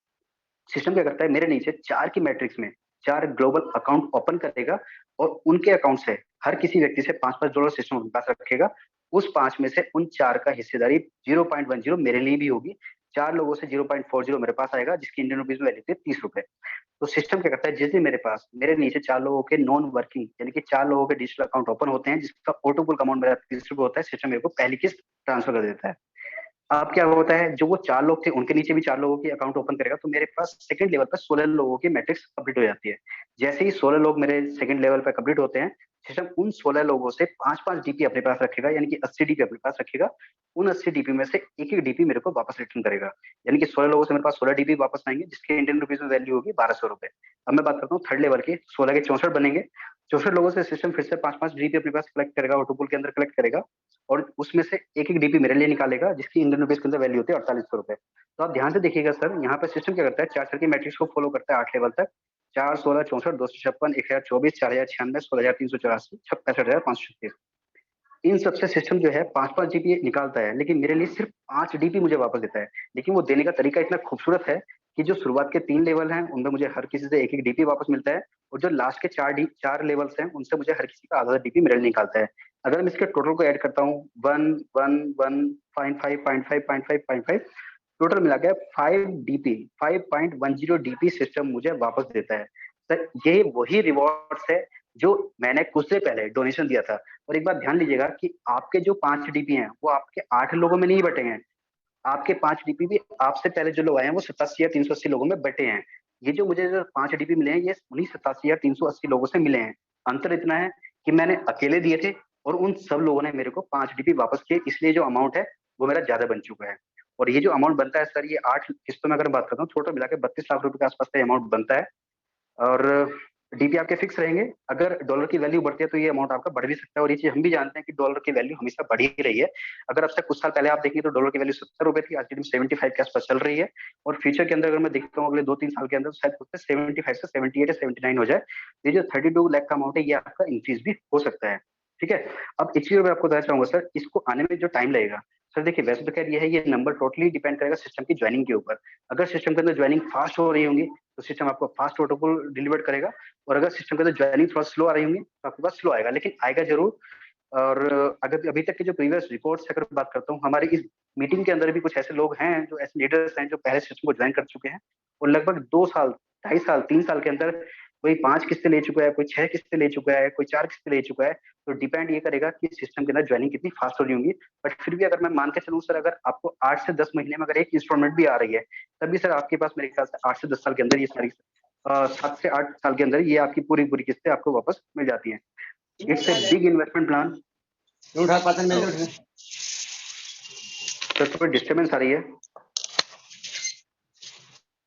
सिस्टम क्या करता है, मेरे नीचे 4 की मैट्रिक्स में 4 ग्लोबल अकाउंट ओपन करेगा और उनके अकाउंट से हर किसी व्यक्ति से $5-5 सिस्टम अपने पास रखेगा। उस 5 में से उन 4 का हिस्सेदारी 0.10 मेरे लिए भी होगी। 4 लोगों से 0.40 मेरे पास आएगा, जिसकी इंडियन रुपीज में वैल्यू थी ₹30। तो सिस्टम क्या करता है, जिस दिन मेरे पास मेरे नीचे 4 लोगों के नॉन वर्किंग यानी कि 4 लोगों के डिजिटल अकाउंट ओपन होते हैं, जिसका ऑटो पुल अमाउंट मेरा ₹30 होता है, सिस्टम मेरे को पहली किस्त ट्रांसफर कर देता है। अब क्या होता है, जो वो 4 लोग थे उनके नीचे भी 4 लोगों की अकाउंट ओपन करेगा, तो मेरे पास सेकंड लेवल पर 16 लोगों की मैट्रिक्स कंप्लीट हो जाती है। जैसे ही 16 लोग मेरे सेकंड लेवल पर कंप्लीट होते हैं, सिस्टम उन 16 लोगों से 5-5 डीपी अपने पास रखेगा, यानी कि 80 डीपी अपने पास रखेगा। उन 80 डीपी में से एक एक डीपी मेरे को वापस रिटर्न करेगा, यानी कि 16 लोगों से मेरे पास 16 डीपी वापस आएंगे, जिसके इंडियन रुपीज में वैल्यू होगी ₹1200। अब मैं बात करता हूँ थर्ड लेवल की, 16 के 64 बनेंगे। 64 लोगों से सिस्टम फिर से 5-5 डीपी अपने पास कलेक्ट करेगा, ऑटोपुल के अंदर कलेक्ट करेगा, और उसमें से एक एक डीपी मेरे लिए निकालेगा, जिसकी इंडियन रुपीज के अंदर वैल्यू होती है ₹4800। तो आप ध्यान से देखिएगा सर, यहाँ पे सिस्टम क्या करता है, 4 की मैट्रिक्स को फॉलो करता है 8 लेवल तक। 4, 16, 64, 256, 1024, 4096, 16384, 65556। इन सबसे सिस्टम जो है 5-5 डीपी निकालता है, लेकिन मेरे लिए सिर्फ 5 डीपी मुझे वापस देता है। लेकिन वो देने का तरीका इतना खूबसूरत है कि जो शुरुआत के 3 लेवल हैं उनमें मुझे हर किसी से एक एक डीपी वापस मिलता है, और जो लास्ट के 4 लेवल्स हैं उनसे मुझे हर किसी का आधा डीपी मेरे लिए निकालता है। अगर मैं इसके टोटल को ऐड करता हूँ, 1 1 1 5 5 5 5 5 5 5, टोटल मिला के 5 डीपी, 5.10 डीपी सिस्टम मुझे वापस देता है। सर ये वही रिवॉर्ड्स है जो मैंने कुछ देर पहले डोनेशन दिया था। और एक बात ध्यान लीजिएगा कि आपके जो 5 डीपी हैं वो आपके 8 लोगों में नहीं बटे हैं। आपके 5 डीपी भी आपसे पहले जो लोग आए हैं वो 87 या 380 लोगों में बटे हैं। ये जो मुझे जो 5 डीपी मिले हैं, ये उन्हीं 87 या 380 लोगों से मिले हैं। अंतर इतना है कि मैंने अकेले दिए थे और उन सब लोगों ने मेरे को 5 डीपी वापस किए, इसलिए जो अमाउंट है वो मेरा ज्यादा बन चुका है। और ये जो अमाउंट बनता है सर, ये 8 किस्तों में अगर बात करता हूँ, टोटल मिला के 32 लाख रुपए के आसपास का अमाउंट बनता है। और डीपी आपके फिक्स रहेंगे। अगर डॉलर की वैल्यू बढ़ती है तो ये अमाउंट आपका बढ़ भी सकता है, और ये चीज हम भी जानते हैं कि डॉलर की वैल्यू हमेशा बढ़ ही रही है। अगर अब से कुछ साल पहले आप देखेंगे तो डॉलर की वैल्यू ₹70 थी, आज की डेट में 75 के आसपास चल रही है। और फ्यूचर के अंदर अगर मैं देखता हूँ अगले 2-3 साल के अंदर, शायद उससे 75 से 78 या 79 हो जाए। ये जो 32 लाख का अमाउंट है, ये आपका इंक्रीज भी हो सकता है। ठीक है। अब एक चीज मैं आपको बताना चाहूंगा सर, इसको आने में जो टाइम लगेगा, सर देखिए वैसे तो खैर ये है, ये नंबर टोटली डिपेंड करेगा सिस्टम की ज्वाइनिंग के ऊपर। अगर सिस्टम के अंदर ज्वाइनिंग फास्ट हो रही होंगी तो सिस्टम आपको फास्ट प्रोटोकॉल डिलीवर करेगा, और अगर सिस्टम के अंदर ज्वाइनिंग थोड़ा स्लो आ रही होंगी तो आपके पास स्लो आएगा, लेकिन आएगा जरूर। और अगर अभी तक के जो प्रीवियस रिपोर्ट्स अगर बात करता हूँ, हमारी इस मीटिंग के अंदर भी कुछ ऐसे लोग हैं, जो ऐसे लीडर्स हैं जो पहले सिस्टम को ज्वाइन कर चुके हैं, और लगभग 2 साल, 2.5 साल, 3 साल के अंदर कोई 5 किस्तें ले चुका है, कोई 6 किस्तें ले चुका है, कोई 4 किस्तें ले चुका है। तो डिपेंड ये करेगा कि सिस्टम के अंदर ज्वाइनिंग कितनी फास्ट हो रही होंगी। बट फिर भी अगर मैं मान के चलूँ सर, अगर आपको 8 से 10 महीने में अगर एक इंस्टॉलमेंट भी आ रही है, तब भी सर आपके पास मेरे ख्याल से 8 से 10 साल के अंदर ये सारी 7 से 8 साल के अंदर ये आपकी पूरी पूरी किस्तें आपको वापस मिल जाती हैं। It's a big investment plan. Sir थोड़ी डिस्टर्बेंस आ रही है।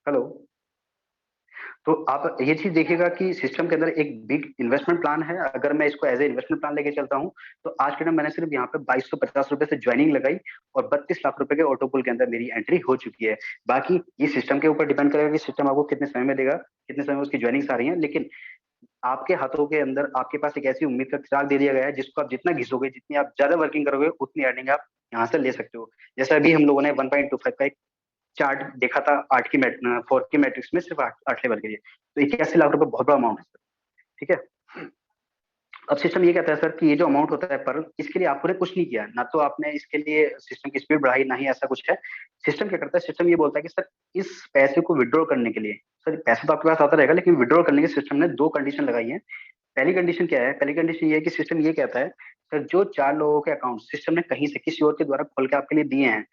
हेलो। तो आप ये चीज देखिएगा कि सिस्टम के अंदर एक बिग इन्वेस्टमेंट प्लान है। अगर मैं इसको एज ए इन्वेस्टमेंट प्लान लेके चलता हूँ, तो आज के टाइम मैंने सिर्फ यहाँ पे ₹2250 से ज्वाइनिंग लगाई, और 32 लाख रुपए के ऑटो पुल के अंदर मेरी एंट्री हो चुकी है। बाकी ये सिस्टम के ऊपर डिपेंड करेगा कि सिस्टम आपको कितने समय में देगा, कितने समय में उसकी ज्वाइनिंग्स आ रही है। लेकिन आपके हाथों के अंदर आपके पास एक ऐसी उम्मीद का चिराग दे दिया गया है, जिसको आप जितना घिसोगे, जितनी आप ज्यादा वर्किंग करोगे, उतनी अर्निंग आप यहाँ से ले सकते हो। जैसे अभी हम लोगों ने 1.25 का एक चार्ट देखा था, 4 की मैट्रिक्स में, सिर्फ 8 लेवल के लिए, तो 81 लाख रुपए बहुत बड़ा अमाउंट है सर। ठीक है। अब सिस्टम ये कहता है सर कि ये जो अमाउंट होता है पर, इसके लिए आपने कुछ नहीं किया ना, तो आपने इसके लिए सिस्टम की स्पीड बढ़ाई, ना ही ऐसा कुछ है। सिस्टम क्या करता है, सिस्टम ये बोलता है कि सर इस पैसे को विड्रॉ करने के लिए, सर पैसा तो आपके पास आता रहेगा, लेकिन विड्रॉ करने के सिस्टम ने 2 कंडीशन लगाई है। पहली कंडीशन क्या है, पहली कंडीशन ये है कि सिस्टम ये कहता है, सर जो 4 लोगों के अकाउंट सिस्टम ने कहीं से किसी और के द्वारा खोल के आपके लिए दिए हैं,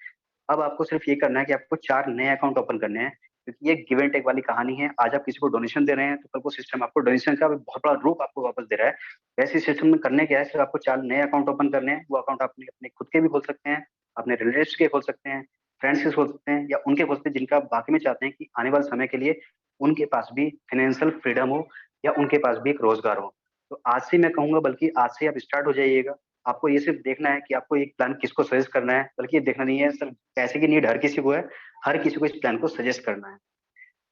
अब आपको सिर्फ ये करना है कि आपको 4 नए अकाउंट ओपन करने हैं। क्योंकि ये गिव एंड टेक वाली कहानी है। आज आप किसी को डोनेशन दे रहे हैं, तो कल को सिस्टम आपको डोनेशन का बहुत बड़ा रूप आपको वापस दे रहा है। वैसे सिस्टम में करने क्या है, सिर्फ आपको 4 नए अकाउंट ओपन करने हैं। वो अकाउंट आप अपने खुद के भी खोल सकते हैं, अपने रिलेटिव्स के खोल सकते हैं, फ्रेंड्स के खोल सकते हैं, या उनके खोल सकते हैं जिनका आप वाकई में चाहते हैं कि आने वाले समय के लिए उनके पास भी फाइनेंशियल फ्रीडम हो, या उनके पास भी एक रोजगार हो। तो आज से मैं कहूंगा, बल्कि आज से आप स्टार्ट हो जाइएगा। आपको ये सिर्फ देखना है कि आपको एक प्लान किसको सजेस्ट करना है, बल्कि ये देखना नहीं है सर, पैसे की नीड हर किसी को है, हर किसी को इस प्लान को सजेस्ट करना है।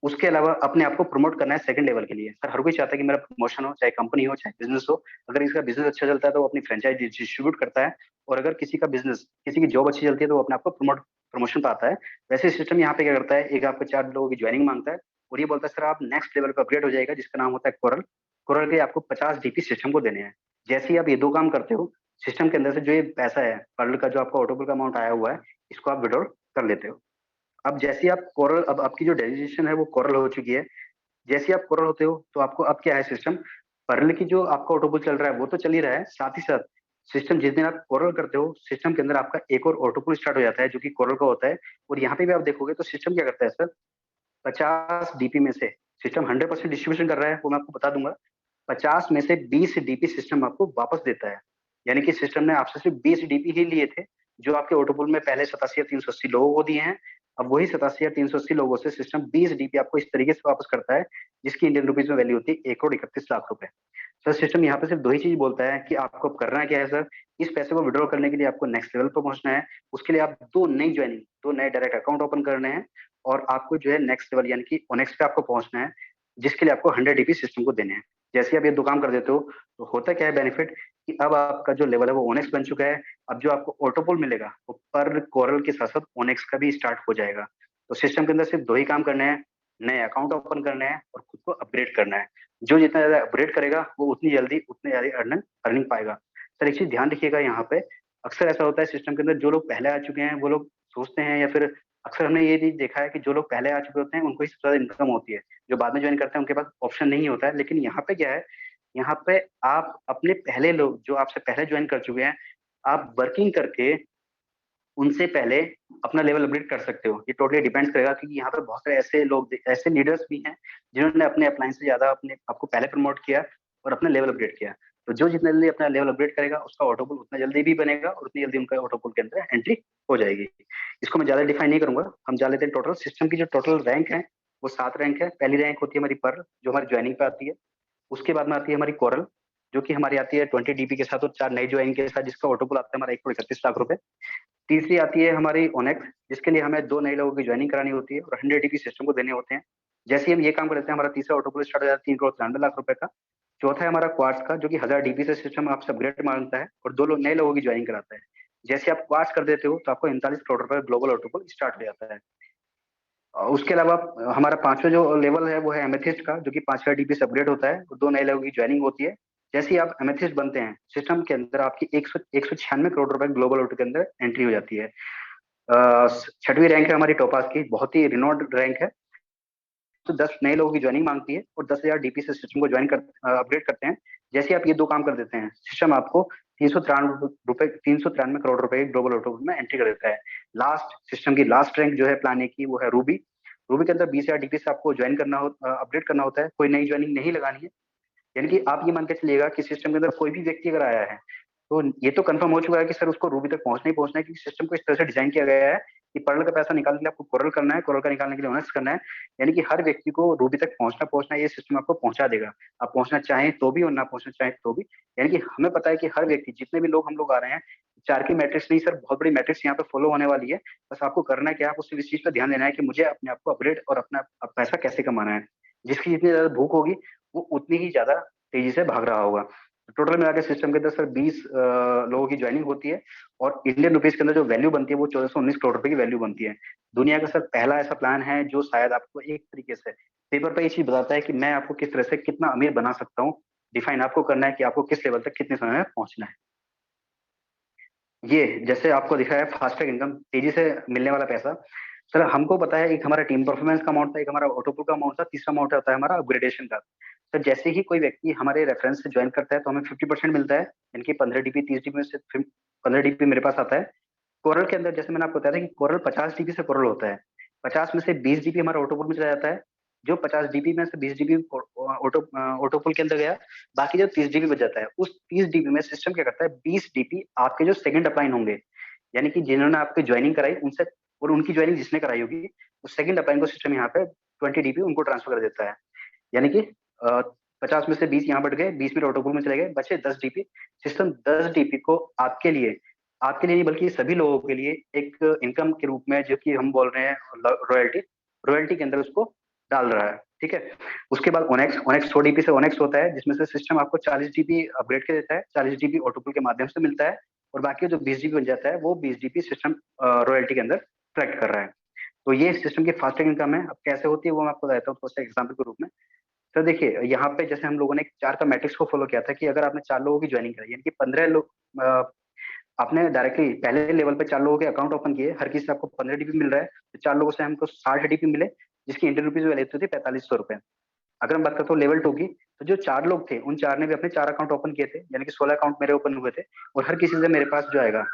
उसके अलावा अपने आप को प्रमोट करना है सेकंड लेवल के लिए। सर हर कोई चाहता है कि मेरा प्रमोशन हो, चाहे कंपनी हो चाहे बिजनेस हो। अगर इसका बिजनेस अच्छा चलता है तो वो अपनी फ्रेंचाइज डिस्ट्रीब्यूट करता है, और अगर किसी का बिजनेस, किसी की जॉब अच्छी चलती है, तो वो अपने आप को प्रमोशन पाता है। वैसे सिस्टम यहाँ पे क्या करता है, एक आपको 4 लोगों की ज्वाइनिंग मांगता है, और ये बोलता है सर आप नेक्स्ट लेवल पे अपग्रेड हो जाएगा, जिसका नाम होता है कोरल। कोरल के आपको 50 DP सिस्टम को देने हैं। जैसे ही आप ये दो काम करते हो, सिस्टम के अंदर से जो ये पैसा है पर्ल का, जो आपका ऑटोपुल का अमाउंट आया हुआ है, इसको आप विड्रॉल कर लेते हो। अब जैसे ही आप कोरल, अब आपकी जो डेजिग्नेशन है वो कोरल हो चुकी है। जैसे ही आप कोरल होते हो तो आपको अब क्या है, सिस्टम पर्ल की जो आपका ऑटोपुल चल रहा है वो तो चल ही रहा है, साथ ही साथ सिस्टम जिस दिन आप कोरल करते हो, सिस्टम के अंदर आपका एक और ऑटोपुल स्टार्ट हो जाता है जो कि कोरल का होता है। और यहाँ पे भी आप देखोगे तो सिस्टम क्या करता है सर, 50 DP में से सिस्टम 100% डिस्ट्रीब्यूशन कर रहा है, वो मैं आपको बता दूंगा। 50 में से 20 DP सिस्टम आपको वापस देता है। यानी कि सिस्टम ने आपसे सिर्फ 20 DP ही लिए थे, जो आपके ऑटोपुल में पहले 87,380 लोगों को दिए हैं। अब वही 87,380 लोगों से सिस्टम 20 DP आपको इस तरीके से वापस करता है, जिसकी इंडियन रुपीज में वैल्यू होती है 1,31,00,000 रुपए। सर सिस्टम यहाँ पे सिर्फ दो ही चीज बोलता है कि आपको अब करना क्या है सर, इस पैसे को विड्रॉ करने के लिए आपको नेक्स्ट लेवल पर पहुंचना है। उसके लिए आप दो नई ज्वाइनिंग, दो नए डायरेक्ट अकाउंट ओपन करने हैं, और आपको जो है नेक्स्ट लेवल यानी कि ओनेक्स पे आपको पहुंचना है, जिसके लिए आपको 100 DP सिस्टम को देने हैं। जैसे आप ये दो काम कर देते हो तो होता क्या है बेनिफिट, कि अब आपका जो लेवल है वो ओनेक्स बन चुका है। अब जो आपको ऑटोपोल मिलेगा वो पर कोरल के साथ साथ ओनेक्स का भी स्टार्ट हो जाएगा। तो सिस्टम के अंदर सिर्फ दो ही काम करने हैं, नए अकाउंट ओपन करने हैं और खुद को अपग्रेड करना है। जो जितना ज्यादा अपग्रेड करेगा वो उतनी जल्दी उतने ज्यादा अर्निंग पाएगा। सर एक चीज ध्यान रखिएगा यहाँ पे, अक्सर ऐसा होता है सिस्टम के अंदर जो लोग पहले आ चुके हैं वो लोग सोचते हैं, या फिर अक्सर हमने ये चीज देखा है कि जो लोग पहले आ चुके होते हैं उनको ही सबसे ज्यादा इनकम होती है, जो बाद में ज्वाइन करते हैं उनके पास ऑप्शन नहीं होता है। लेकिन यहाँ पे क्या है, यहाँ पे आप अपने पहले लोग जो आपसे पहले ज्वाइन कर चुके हैं, आप वर्किंग करके उनसे पहले अपना लेवल अपडेट कर सकते हो। ये टोटली डिपेंड्स करेगा, क्योंकि यहाँ पे बहुत सारे ऐसे लोग, ऐसे लीडर्स भी हैं जिन्होंने अपने अपलाइन से ज्यादा अपने आपको पहले प्रमोट किया और अपना लेवल अपडेट किया। तो जो जितना जल्दी अपना लेवल अपडेट करेगा उसका ऑटोपुल उतना जल्दी भी बनेगा और उतनी जल्दी उनका ऑटोपुल के अंदर एंट्री हो जाएगी। इसको मैं ज्यादा डिफाइन नहीं करूंगा, हम जा लेते हैं टोटल सिस्टम की जो टोटल रैंक है वो 7 रैंक है। पहली रैंक होती है हमारी पर, जो हमारी ज्वाइनिंग पे आती है। उसके बाद में आती है हमारी कोरल, जो कि हमारी आती है 20 DP के साथ और 4 नई ज्वाइन के साथ, जिसका ऑटोपुल आता है हमारा 1,31,00,000 रुपए। तीसरी आती है हमारी ओनेक्स, जिसके लिए हमें दो नए लोगों की ज्वाइनिंग करानी होती है और 100 DP सिस्टम को देने होते हैं। जैसे ही हम ये काम करते हैं हमारा तीसरा ऑटोपोल स्टार्ट हो जाता है 3,93,00,000 रुपए का। चौथा है हमारा क्वार्ट्स का, जो कि 1,000 DP से सिस्टम आपसे अपग्रेड मांगता है और दो नए लोगों की ज्वाइनिंग कराता है। जैसे आप क्वार्ट्स कर देते हो तो आपको 39 करोड़ रुपए ग्लोबल ऑटोपोल स्टार्ट हो जाता है। उसके अलावा हमारा पांचवा जो लेवल है वो है एमेथिस्ट का, जो कि 5,000 DP से अपग्रेड होता है और दो नए लोगों की ज्वाइनिंग होती है। जैसे ही आप एमेथिस्ट बनते हैं, सिस्टम के अंदर आपकी 196 करोड़ रुपए ग्लोबल ऑटो के अंदर एंट्री हो जाती है। छठवीं रैंक है हमारी टोपास की, बहुत ही रिनोड रैंक है। तो 10 नए लोगों की ज्वाइनिंग मांगती है और 10,000 DP से सिस्टम को ज्वाइन कर अपग्रेड करते हैं। जैसे आप ये दो काम कर देते हैं, सिस्टम आपको 393 करोड़ रुपए ग्लोबल ऑटो में एंट्री कर देता है। लास्ट सिस्टम की लास्ट रैंक जो है प्लान ए की, वो है रूबी। रूबी के अंदर 20,000 DP से आपको ज्वाइन करना हो, अपडेट करना होता है, कोई नई ज्वाइनिंग नहीं लगानी है। यानी कि आप ये मान के चलिएगा कि सिस्टम के अंदर कोई भी व्यक्ति अगर आया है तो ये तो कंफर्म हो चुका है कि सर उसको रूबी तक पहुंचना ही पहुंचना है, क्योंकि सिस्टम को इस तरह से डिजाइन किया गया है कि पर्ल का पैसा निकालने के लिए आपको कोरल करना है, कोरल का निकालने के लिए ओनेक्स करना है। यानी कि हर व्यक्ति को रूबी तक पहुंचना पहुंचना ये सिस्टम आपको पहुंचा देगा, आप पहुंचना चाहें तो भी और ना पहुंचना चाहें तो भी। यानी कि हमें पता है कि हर व्यक्ति, जितने भी लोग हम लोग आ रहे हैं, चार की मैट्रिक्स नहीं सर, बहुत बड़ी मैट्रिक्स यहाँ पे फॉलो होने वाली है। बस आपको करना है कि आप उस चीज पर ध्यान देना है कि मुझे अपने आप को अपग्रेड और अपना पैसा कैसे कमाना है। जिसकी जितनी ज्यादा भूख होगी वो उतनी ही ज्यादा तेजी से भाग रहा होगा। टोटल मिला के सिस्टम के अंदर सर 20 लोगों की ज्वाइनिंग होती है और इंडियन रुपीज के अंदर जो वैल्यू बनती है वो 1,419 करोड़ रुपए की वैल्यू बनती है। दुनिया का सर पहला ऐसा प्लान है जो शायद आपको एक तरीके से पेपर पे ये चीज बताता है कि मैं आपको किस तरह से कितना अमीर बना सकता हूँ। डिफाइन आपको करना है कि आपको किस लेवल तक कितने समय में पहुंचना है। ये जैसे आपको दिखा है फास्ट ट्रैक इनकम, तेजी से मिलने वाला पैसा। सर हमको पता है, एक हमारा टीम परफॉर्मेंस का अमाउंट था, एक हमारा ऑटोपुल का अमाउंट था, तीसरा अमाउंट होता है हमारा अपग्रेडेशन का। सर जैसे ही कोई व्यक्ति हमारे रेफरेंस से ज्वाइन करता है तो हमें 50% मिलता है, इनकी 15 DP 30 DP में से 15 DP मेरे पास आता है। कोरल के अंदर जैसे मैंने आपको बताया था कि कोरल 50 DP से कोरल होता है, 50 में से 20 DP हमारा ऑटोपुल में चला जाता है। जो 50 DP में से 20 DP ऑटोपुल के अंदर गया, बाकी जो 30 DP बच जाता है, उस 30 DP में सिस्टम क्या करता है, 20 DP आपके जो सेकंड अपलाइन होंगे, यानी कि जिन्होंने आपकी ज्वाइनिंग कराई उनसे, और उनकी ज्वाइनिंग जिसने कराई होगी, उस सेकंड अपलाइन को सिस्टम यहाँ पे 20 DP उनको ट्रांसफर कर देता है। यानी कि 50 में से 20 यहाँ बढ़ गए, 20 मेरे ऑटोपुल में चले गए, बचे 10 DP। सिस्टम 10 DP को आपके लिए नहीं बल्कि सभी लोगों के लिए एक इनकम के रूप में, जो कि हम बोल रहे हैं रॉयल्टी, रॉयल्टी के अंदर उसको डाल रहा है। ठीक है। उसके बाद ओनेक्स, ओनेक्स 100 DP से ओनेक्स होता है, जिसमें से सिस्टम आपको 40 DP अपग्रेड के देता है, 40 DP ऑटोपुल के माध्यम से मिलता है, और बाकी जो 20 DP बन जाता है वो 20 DP सिस्टम रॉयल्टी के अंदर कलेक्ट कर रहा है। तो ये सिस्टम की फास्टेस्ट इनकम है। अब कैसे होती है वो मैं आपको बताता हूँ थोड़ा सा एग्जाम्पल के रूप में। तो देखिए यहाँ पे जैसे हम लोगों ने 4 का मैट्रिक्स को फॉलो किया था कि अगर आपने 4 लोगों की ज्वाइनिंग कराई, यानी कि 15 लोग आपने डायरेक्टली पहले लेवल पे 4 लोगों के अकाउंट ओपन किए, हर किसी से आपको 15 डीपी मिल रहा है, तो 4 लोगों से हमको 60 डीपी मिले, जिसकी इंडियन रुपीज वैल्यू होती है 4500 रुपए। अगर हम बात करते हो लेवल 2 की, तो जो 4 लोग थे उन 4 ने भी अपने 4 अकाउंट ओपन किए थे, यानी कि 16 अकाउंट मेरे ओपन हुए थे। और हर किसी से मेरे पास जो आएगा,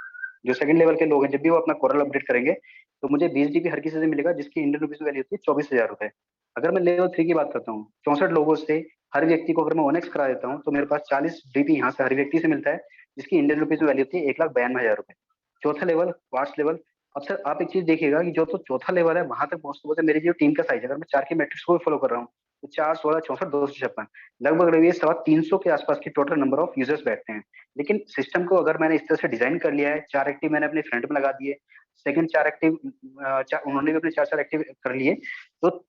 जो सेकंड लेवल के लोग हैं, जब भी वो अपना कोरल अपडेट करेंगे तो मुझे 20 डीपी हर किसी से मिलेगा, जिसकी इंडियन रुपीज वैल्यू होती है 24,000 रुपए। अगर मैं लेवल 3 की बात करता हूँ, 64 लोगों से हर व्यक्ति को अगर मैं 1x करा देता हूँ तो मेरे पास 40 डीपी यहाँ से हर व्यक्ति से मिलता है, जिसकी इंडियन रुपीज में वैल्यू होती है 1,92,000 रुपए। चौथा लेवल क्वार्ट्स लेवल। अब सर आप एक चीज देखिएगा कि जो तो चौथा लेवल है वहां तक पहुंचते पहुंचते मेरी जो टीम का साइज है, अगर मैं 4 की मैट्रिक्स को भी फॉलो कर रहा हूँ, तो 4, 16, 64, 256, लगभग ये 325 के आसपास की टोटल नंबर ऑफ यूजर्स बैठते हैं। लेकिन सिस्टम को अगर मैंने इस तरह से डिजाइन कर लिया है, 4 एक्टिव मैंने अपने फ्रंट में लगा दिए, सेकंड 4 एक्टिव उन्होंने भी अपने 4 एक्टिव कर लिए, तो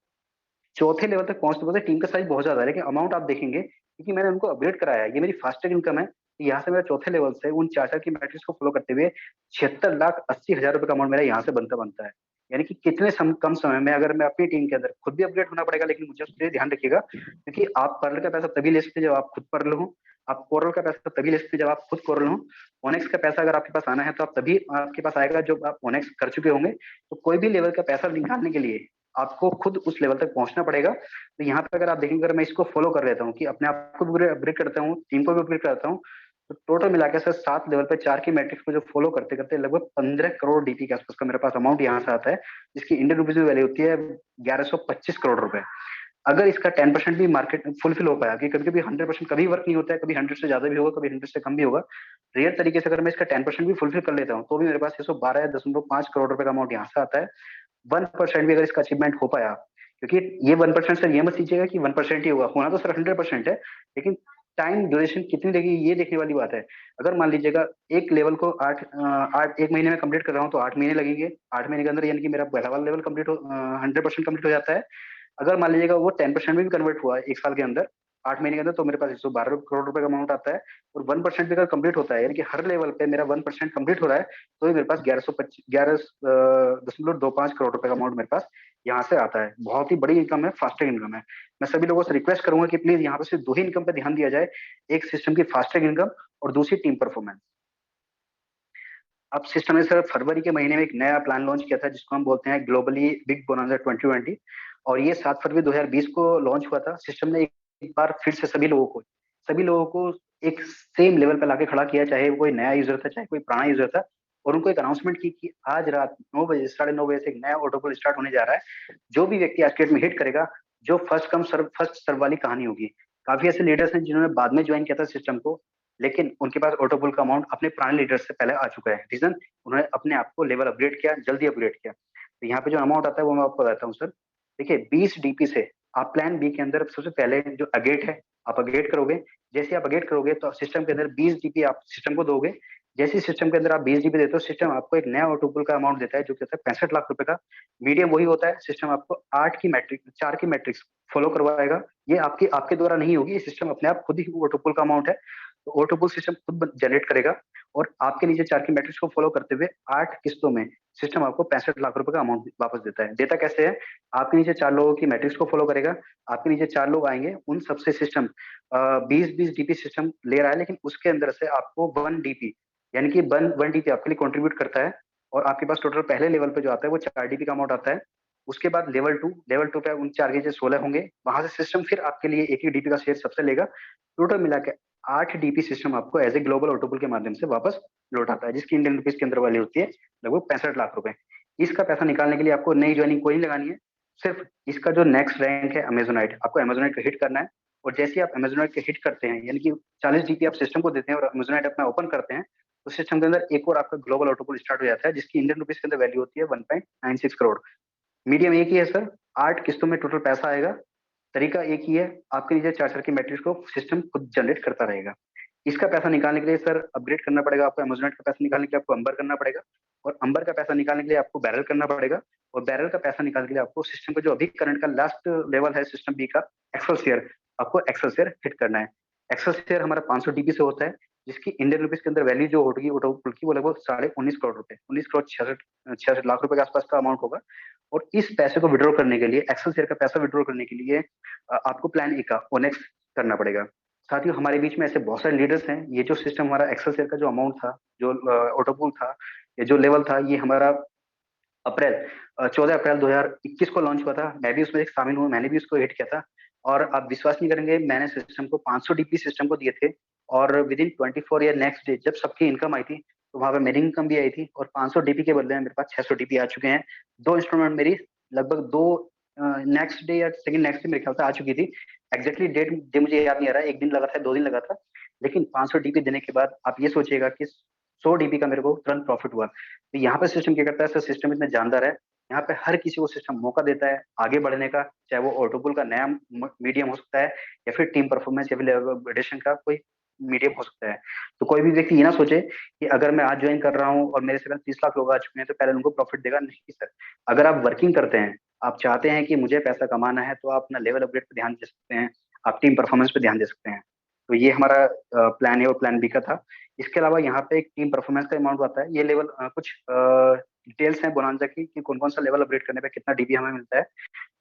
चौथे लेवल तक पहुंचते पहुंचते टीम का साइज बहुत ज्यादा है। लेकिन अमाउंट आप देखेंगे क्योंकि मैंने उनको अपग्रेड कराया है, ये मेरी फास्टर इनकम है। तो यहाँ से मेरा चौथे लेवल से उन 4 की मैट्रिक्स को फॉलो करते हुए 76,80,000 रुपए का अमाउंट मेरा यहाँ से बनता बनता है। यानी कि कितने कम समय में, अगर मैं अपनी टीम के अंदर खुद भी अपग्रेड होना पड़ेगा, लेकिन मुझे उसके लिए ध्यान रखिएगा, क्योंकि आप पर्ल का पैसा तभी ले सकते हैं जब आप खुद पर्ल हो, आप कोरल का पैसा तभी ले सकते हैं जब आप खुद कोरल हो। ओनेक्स का पैसा अगर आपके पास आना है तो आप तभी आपके पास आएगा जब आप ओनेक्स कर चुके होंगे। तो कोई भी लेवल का पैसा निकालने के लिए आपको खुद उस लेवल तक पहुंचना पड़ेगा। तो यहाँ पे अगर आप देखेंगे, अगर मैं इसको फॉलो कर लेता हूँ कि अपने आप को भी अपग्रेड करता हूँ, टीम को भी अपग्रेड करता हूँ, तो टोटल मिला के सर 7 लेवल पे 4 की मैट्रिक्स को जो फॉलो करते करते लगभग 15 करोड़ डीपी के आसपास का मेरे पास अमाउंट यहाँ से आता है, जिसकी इंडियन रुपीज में वैल्यू होती है 1125 करोड़ रुपए। अगर इसका 10% भी मार्केट फुलफिल हो पाया, कि कभी कभी 100% कभी वर्क नहीं होता है, कभी 100 से ज्यादा भी होगा, कभी 100 से कम भी होगा, रेयर तरीके से अगर मैं इसका 10% भी फुलफिल कर लेता हूँ, तो भी मेरे पास 612.5 करोड़ रुपए का अमाउंट यहाँ से आता है। 1% भी अगर इसका अचीवमेंट हो पाया, क्योंकि ये 1% सर ये मत सीजिएगा कि 1% ही होगा, होना तो सर 100% है, लेकिन टाइम ड्यूरेशन कितनी लगेगी ये देखने वाली बात है। अगर मान लीजिएगा एक लेवल को 1 महीने में कंप्लीट कर रहा हूँ तो 8 महीने लगेंगे, 8 महीने के अंदर यानी कि मेरा पहला वाला लेवल कंप्लीट हो 100% कंप्लीट हो जाता है। अगर मान लीजिएगा वो 10% में भी कन्वर्ट हुआ 1 साल के अंदर, 8 महीने के अंदर, तो मेरे पास 112 करोड़ रुपए का अमाउंट आता है। और 1% भी अगर कंप्लीट होता है, यानी कि हर लेवल पे मेरा 1% कंप्लीट हो रहा है, तो ही मेरे पास 11.25 करोड़ रुपए का अमाउंट मेरे पास यहाँ से आता है। बहुत ही बड़ी इनकम है, फास्टैग इनकम है। मैं सभी लोगों से रिक्वेस्ट करूंगा कि प्लीज यहाँ पे सिर्फ 2 ही इनकम पे ध्यान दिया जाए, एक सिस्टम की फास्टैग इनकम और दूसरी टीम परफॉर्मेंस। अब सिस्टम ने सर फरवरी के महीने में एक नया प्लान लॉन्च किया था, जिसको हम बोलते हैं ग्लोबली बिग बोनांजा 2020। और ये 7 फरवरी 2020 को लॉन्च हुआ था। सिस्टम ने एक बार फिर से सभी लोगों को एक सेम लेवल पे लाके खड़ा किया, चाहे वो कोई नया यूजर था चाहे कोई पुराना यूजर था। और उनको एक अनाउंसमेंट की कि आज रात 9 बजे, 9:30 बजे से एक नया ऑटोपोल स्टार्ट होने जा रहा है। जो भी व्यक्ति आज के डेट में हिट करेगा, जो फर्स्ट सर्व वाली कहानी होगी। काफी ऐसे लीडर्स हैं जिन्होंने बाद में ज्वाइन किया था सिस्टम को, लेकिन उनके पास ऑटोपुल का अमाउंट अपने पुराने लीडर से पहले आ चुका है। रीजन, उन्होंने अपने आप को लेवल अपग्रेड किया, जल्दी अपग्रेड किया। तो यहाँ पे जो अमाउंट आता है वो मैं आपको बताता हूँ सर। देखिए 20 डीपी से आप प्लान बी के अंदर सबसे पहले जो अगेट है, आप अपग्रेड करोगे। जैसे आप अपग्रेड करोगे तो सिस्टम के अंदर 20 डीपी आप सिस्टम को दोगे। जैसे सिस्टम के अंदर आप 20 डीपी देते हो, सिस्टम आपको एक नया ऑटोपुल का अमाउंट देता है, जो कहता है 65 लाख रुपए का। मीडियम वही होता है। सिस्टम आपको 4 की मैट्रिक्स फॉलो करवाएगा। ये आपकी आपके द्वारा नहीं होगी, ये सिस्टम अपने आप खुद ही ऑटोपुल का अमाउंट है, तो ऑटोपुल सिस्टम खुद जनरेट करेगा। और आपके नीचे 4 की मैट्रिक्स को फॉलो करते हुए 8 किस्तों में सिस्टम आपको 65 लाख रुपए का अमाउंट वापस देता है। देता कैसे है? आपके नीचे 4 लोगों की मैट्रिक्स को फॉलो करेगा, आपके नीचे 4 लोग आएंगे, उन सबसे सिस्टम 20-20 डीपी सिस्टम ले रहा है, लेकिन उसके अंदर से आपको 1 डीपी, यानी कि 1 डीपी आपके लिए कॉन्ट्रीब्यूट करता है। और आपके पास टोटल पहले लेवल पे जो आता है वो 4 डीपी का अमाउंट आता है। उसके बाद लेवल टू पे उन 4 के नीचे 16 होंगे, वहां से सिस्टम फिर आपके लिए एक ही डीपी का शेयर सबसे लेगा। टोटल मिला के 8 डीपी सिस्टम आपको एज ए ग्लोबल ऑटोपुल के माध्यम से वापस लौटाता है, जिसकी इंडियन रुपीज के अंदर वैल्यू होती है लगभग 65 लाख रुपए। इसका पैसा निकालने के लिए आपको नई ज्वाइनिंग कोई नहीं लगानी है। सिर्फ इसका जो नेक्स्ट रैंक है अमेजोनाइट, आपको अमेजोनाइट को हिट करना है। और जैसे ही आप अमेजोनाइट को हिट करते हैं, यानी कि 40 डीपी आप सिस्टम को देते हैं और अमेजोनाइट अपना ओपन करते हैं, तो सिस्टम के अंदर एक और आपका ग्लोबल ऑटोपुल स्टार्ट हो जाता है, जिसकी इंडियन रुपीज के अंदर वैल्यू होती है 1.96 करोड़। मीडियम एक ही है सर, 8 किस्तों में टोटल पैसा आएगा। तरीका एक ही है, आपके नीचे 4 की मैट्रिक्स को सिस्टम खुद जनरेट करता रहेगा। इसका पैसा निकालने के लिए सर अपग्रेड करना पड़ेगा आपको, अमेजोनेट का पैसा निकालने के लिए आपको अंबर करना पड़ेगा, और अंबर का पैसा निकालने के लिए आपको बैरल करना पड़ेगा, और बैरल का पैसा निकालने के लिए आपको सिस्टम का जो अभी करंट का लास्ट लेवल है सिस्टम बी का, एक्सेल शेयर, आपको एक्सेल शेयर हिट करना है। एक्सेल शेयर हमारा 500 डीबी से होता है। जिसकी इंडियन रुपीज के अंदर वैल्यू जो होगी ओटोपोल की, वो लगभग 19.5 करोड़ रुपए, 19 करोड़ 66 लाख रुपए के आसपास का अमाउंट होगा। और इस पैसे को विड्रॉ करने के लिए, एक्सेल शेयर का पैसा विड्रॉ करने के लिए आपको प्लान ए का ओनेक्स करना पड़ेगा। साथियों, हमारे बीच में ऐसे बहुत सारे लीडर्स हैं। ये जो सिस्टम हमारा एक्सेल शेयर का जो अमाउंट था, जो ऑटोपूल था, ये जो लेवल था, ये हमारा अप्रैल 14 अप्रैल 2021 को लॉन्च हुआ था। मैं भी उसमें एक शामिल हूँ, मैंने भी उसको हिट किया था। और आप विश्वास नहीं करेंगे, मैंने सिस्टम को 500 डीपी सिस्टम को दिए थे, और विद इन 24 या नेक्स्ट डे जब सबकी इनकम आई थी, तो वहां पे मेरी इनकम भी आई थी, और 500 डीपी के बदले में मेरे पास 600 डीपी आ चुके हैं। दो इंस्टॉलमेंट मेरी लगभग दो नेक्स्ट डे या सेकंड नेक्स्ट डे मेरे ख्याल से आ चुकी थी। एग्जैक्टली डेट डे मुझे याद नहीं आ रहा है, एक दिन लगा था, 2 दिन लगा था। लेकिन 500 डीपी देने के बाद आप ये सोचिएगा कि 100 डीपी का मेरे को तुरंत प्रॉफिट हुआ। तो यहाँ पे सिस्टम क्या करता है, सर सिस्टम इतना जानदार है, यहाँ पे हर किसी को सिस्टम मौका देता है आगे बढ़ने का, चाहे वो ऑटोपुल का नया मीडियम हो सकता है, या फिर टीम परफॉर्मेंस या फिर अपग्रेडेशन का कोई मीडियम हो सकता है। तो कोई भी व्यक्ति ये ना सोचे कि अगर मैं आज ज्वाइन कर रहा हूँ और मेरे से पहले 30 लाख लोग आ चुके हैं तो पहले उनको प्रॉफिट देगा, नहीं सर। अगर आप वर्किंग करते हैं, आप चाहते हैं कि मुझे पैसा कमाना है, तो आप अपना लेवल अपग्रेड पे ध्यान दे सकते हैं, आप टीम परफॉर्मेंस पे ध्यान दे सकते हैं। तो ये हमारा प्लान ए और प्लान बी का था। इसके अलावा यहाँ पे एक टीम परफॉर्मेंस का अमाउंट आता है। ये लेवल कुछ डिटेल्स हैं बोनांजा की कि कौन कौन सा लेवल अपग्रेड करने पे कितना डीपी हमें मिलता है।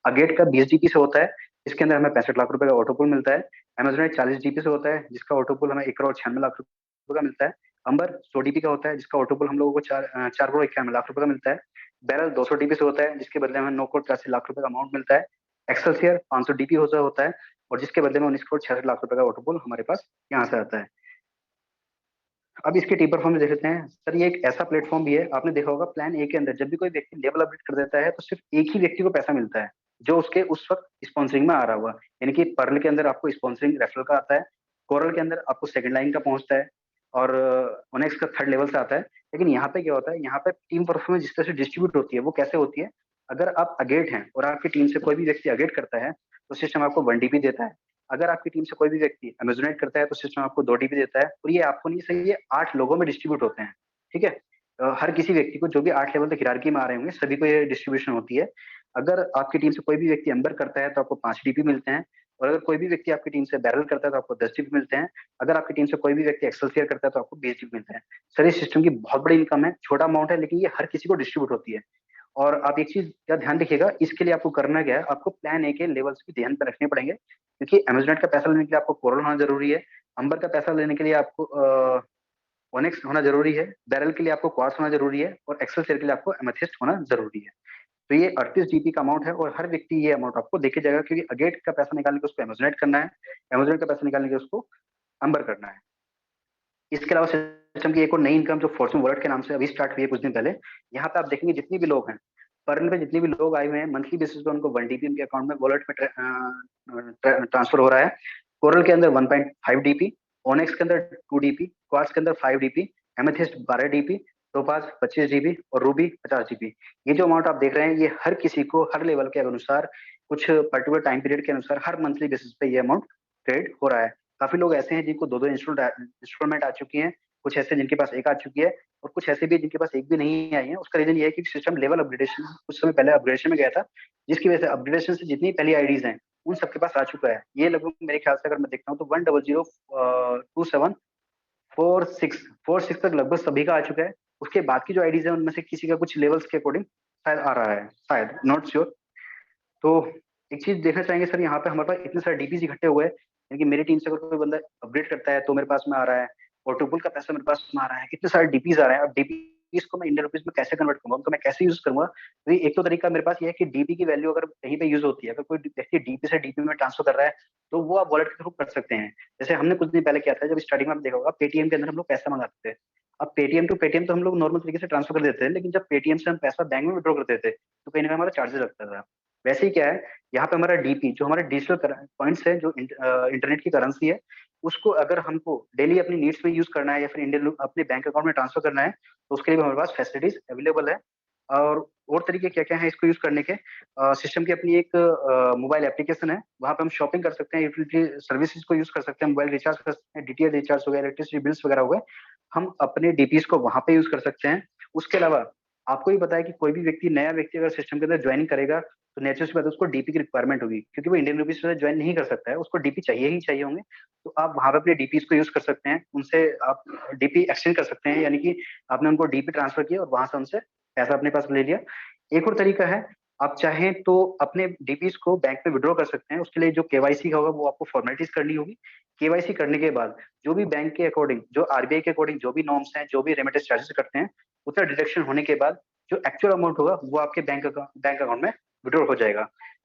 अगेट का 20 डीपी से होता है, इसके अंदर हमें 65 लाख रुपए का ऑटोपुल मिलता है। अमेजोनेट 40 डीपी से होता है, जिसका ऑटोपुल हमें 1 करोड़ 96 लाख रुपए का मिलता है। अंबर 100 डीपी का होता है, जिसका ऑटोपुल हम लोगों को 4 करोड़ 91 लाख रुपए का मिलता है। बैरल 200 डीपी से होता है, जिसके बदले हमें 9 करोड़ 83 लाख रुपए का अमाउंट मिलता है। एक्सेलसियर 500 डीपी होता है, और जिसके बदले में 19 करोड़ 66 लाख रुपए का ऑटोपुल हमारे पास यहाँ से आता है। अब इसके टी परफॉर्मेंस देख लेते हैं। सर ये एक ऐसा प्लेटफॉर्म भी है, आपने देखा होगा प्लान ए के अंदर जब भी कोई व्यक्ति लेवल अपडेट कर देता है, तो सिर्फ एक ही व्यक्ति को पैसा मिलता है जो उसके उस वक्त स्पॉन्सरिंग में आ रहा हुआ। यानी कि पर्ल के अंदर आपको स्पॉन्सरिंग रेफरल का आता है, कोरल के अंदर आपको सेकंड लाइन का पहुंचता है, और ओनेक्स का थर्ड लेवल से आता है। लेकिन यहाँ पे क्या होता है, यहाँ पे टीम परफॉर्मेंस जिस तरह से डिस्ट्रीब्यूट होती है, वो कैसे होती है। अगर आप अगेट हैं और आपकी टीम से कोई भी व्यक्ति अगेट करता है, तो सिस्टम आपको 1 डीपी देता है। अगर आपकी टीम से कोई भी व्यक्ति अमेजोनेट करता है, तो सिस्टम आपको 2 डीपी देता है। और ये आपको नहीं सही, ये 8 लोगों में डिस्ट्रीब्यूट होते हैं। ठीक है, हर किसी व्यक्ति को, जो भी 8 लेवल तक हिरार्की में आ रहे होंगे, सभी को ये डिस्ट्रीब्यूशन होती है। अगर आपकी टीम से कोई भी व्यक्ति अंबर करता है, तो आपको 5 डीपी मिलते हैं। और अगर कोई भी व्यक्ति आपकी टीम से बैरल करता है, तो आपको 10 डीपी मिलते हैं। अगर आपकी टीम से कोई भी व्यक्ति एक्सेल शेयर करता है, तो आपको 20 डीपी मिलते हैं। सर इस सिस्टम की बहुत बड़ी इनकम है, छोटा अमाउंट है, लेकिन ये हर किसी को डिस्ट्रीब्यूट होती है। और आप एक चीज का ध्यान रखिएगा, इसके लिए आपको करना क्या है, आपको प्लान ए के लेवल्स भी ध्यान पर रखने पड़ेंगे, क्योंकि अमेजोनेट का पैसा लेने के लिए आपको कोरल होना जरूरी है, अंबर का पैसा लेने के लिए आपको ओनेक्स होना जरूरी है, बैरल के लिए आपको क्वार्ट्स होना जरूरी है, और एक्सेल शेयर के लिए आपको एमेथिस्ट होना जरूरी है। तो ये 38 डीपी का अमाउंट है, और हर व्यक्ति ये अमाउंट आपको देखे जाएगा, क्योंकि अगेट का पैसा निकालने के उसको अमेजोनेट करना है, अमेजोनेट का पैसा निकालने के उसको अंबर करना है। इसके अलावा सिस्टम की एक और नई इनकम जो फॉर्चून वॉलेट के नाम से अभी स्टार्ट हुई है कुछ दिन पहले। यहाँ पे आप देखेंगे जितनी भी लोग हैं, पर्ल पे जितने भी लोग आए हुए हैं, मंथली बेसिस पे उनको 1 डीपी उनके अकाउंट में वॉलेट में ट्रांसफर हो रहा है। कोरल के अंदर 1.5 डीपी, ओनेक्स के अंदर 2 डीपी, क्वार्ट्स के अंदर 5 DP, amethyst 12 DP, topaz 25 dB और रूबी 50 डीबी। ये जो अमाउंट आप देख रहे हैं, ये हर किसी को हर लेवल के अनुसार, कुछ पर्टिकुलर टाइम पीरियड के अनुसार, हर मंथली बेसिस पे ये अमाउंट ट्रेड हो रहा है। काफी लोग ऐसे हैं जिनको 2-2 इंस्टॉलमेंट आ चुकी हैं, कुछ ऐसे जिनके पास एक आ चुकी है, और कुछ ऐसे भी जिनके पास एक भी नहीं आई है। उसका रीजन ये है कि सिस्टम लेवल अपग्रेडेशन कुछ समय पहले अपग्रेडेशन में गया था, जिसकी वजह से अपग्रेडेशन से जितनी पहली आईडीज हैं, उन सबके पास आ चुका है। ये लगभग मेरे ख्याल से अगर मैं देखता हूँ तो 1002746 तक लगभग सभी का आ चुका है। उसके बाद की जो आईडीज है, उनमें से किसी का कुछ लेवल्स के अकॉर्डिंग शायद आ रहा है, शायद, नॉट श्योर। तो एक चीज देखना चाहेंगे सर, यहाँ पे हमारे पास इतने सारे डीपीज इकट्ठे हुए हैं, यानी कि मेरी टीम से अगर कोई बंदा अपग्रेड करता है, तो मेरे पास में आ रहा है, ऑटोपुल का पैसा मेरे पास में आ रहा है, कितने सारे डीपीज आ रहे हैं। अब डीपीज को मैं इंडियन रुपीज में कैसे कन्वर्ट करूंगा, उनको मैं कैसे यूज करूंगा। तो एक तो तरीका मेरे पास ये है कि डीपी की वैल्यू अगर कहीं पे यूज होती है, अगर कोई व्यक्ति डीपी से डीपी में ट्रांसफर कर रहा है, तो वो आप वॉलेट के थ्रू कर सकते हैं। जैसे हमने कुछ दिन पहले किया था, जब स्टार्टिंग में आप देखा होगा, पेटीएम के अंदर हम लोग पैसा मंगाते थे। अब पेटीएम टू पेटीएम तो हम लोग नॉर्मल तरीके से ट्रांसफर कर देते हैं, लेकिन जब पेटीएम से हम पैसा बैंक में विड्रॉ करते थे, तो कहीं ना कहीं हमारा चार्जेस लगता था। वैसे ही क्या है, यहाँ पे हमारा डीपी जो हमारे डिजिटल पॉइंट्स है, जो इंटरनेट की करेंसी है, उसको अगर हमको डेली अपनी नीड्स में यूज करना है, या फिर इंडियन अपने बैंक अकाउंट में ट्रांसफर करना है, तो उसके लिए भी हमारे पास फैसिलिटीज अवेलेबल है। और तरीके क्या क्या है इसको यूज करने के, सिस्टम की अपनी एक मोबाइल एप्लीकेशन है, वहां पे हम शॉपिंग कर सकते हैं, यूटिलिटी सर्विसेज को यूज कर सकते हैं, मोबाइल रिचार्ज कर सकते हैं, डीटीएच रिचार्ज हो गया, इलेक्ट्रिसिटी बिल्स वगैरह हो गए, हम अपने डीपीज को वहां पे यूज कर सकते हैं। उसके अलावा आपको भी पता है कि कोई भी व्यक्ति, नया व्यक्ति अगर सिस्टम के अंदर ज्वाइनिंग करेगा, तो नेचुरल सी बात है उसको डीपी की रिक्वायरमेंट होगी, क्योंकि वो इंडियन रुपीज से ज्वाइन नहीं कर सकता है, उसको डीपी चाहिए ही चाहिए होंगे। तो आप वहां पे अपने डीपीज को यूज कर सकते हैं, उनसे आप डीपी एक्सचेंज कर सकते हैं, यानी कि आपने उनको डीपी ट्रांसफर किया और वहां से उनसे पैसा अपने पास ले लिया। एक और तरीका है, आप चाहें तो अपने डीपीज को बैंक में विड्रॉ कर सकते हैं। उसके लिए जो केवाईसी का होगा वो आपको फॉर्मेलिटीज करनी होगी। केवाईसी करने के बाद जो भी बैंक के अकॉर्डिंग, जो आरबीआई के अकॉर्डिंग जो भी नॉर्म्स हैं, जो भी रेमिटेंस चार्जेस करते हैं, उतना डिडक्शन होने के बाद जो एक्चुअल अमाउंट होगा वो आपके बैंक अकाउंट में विड्रॉ हो जाएगा।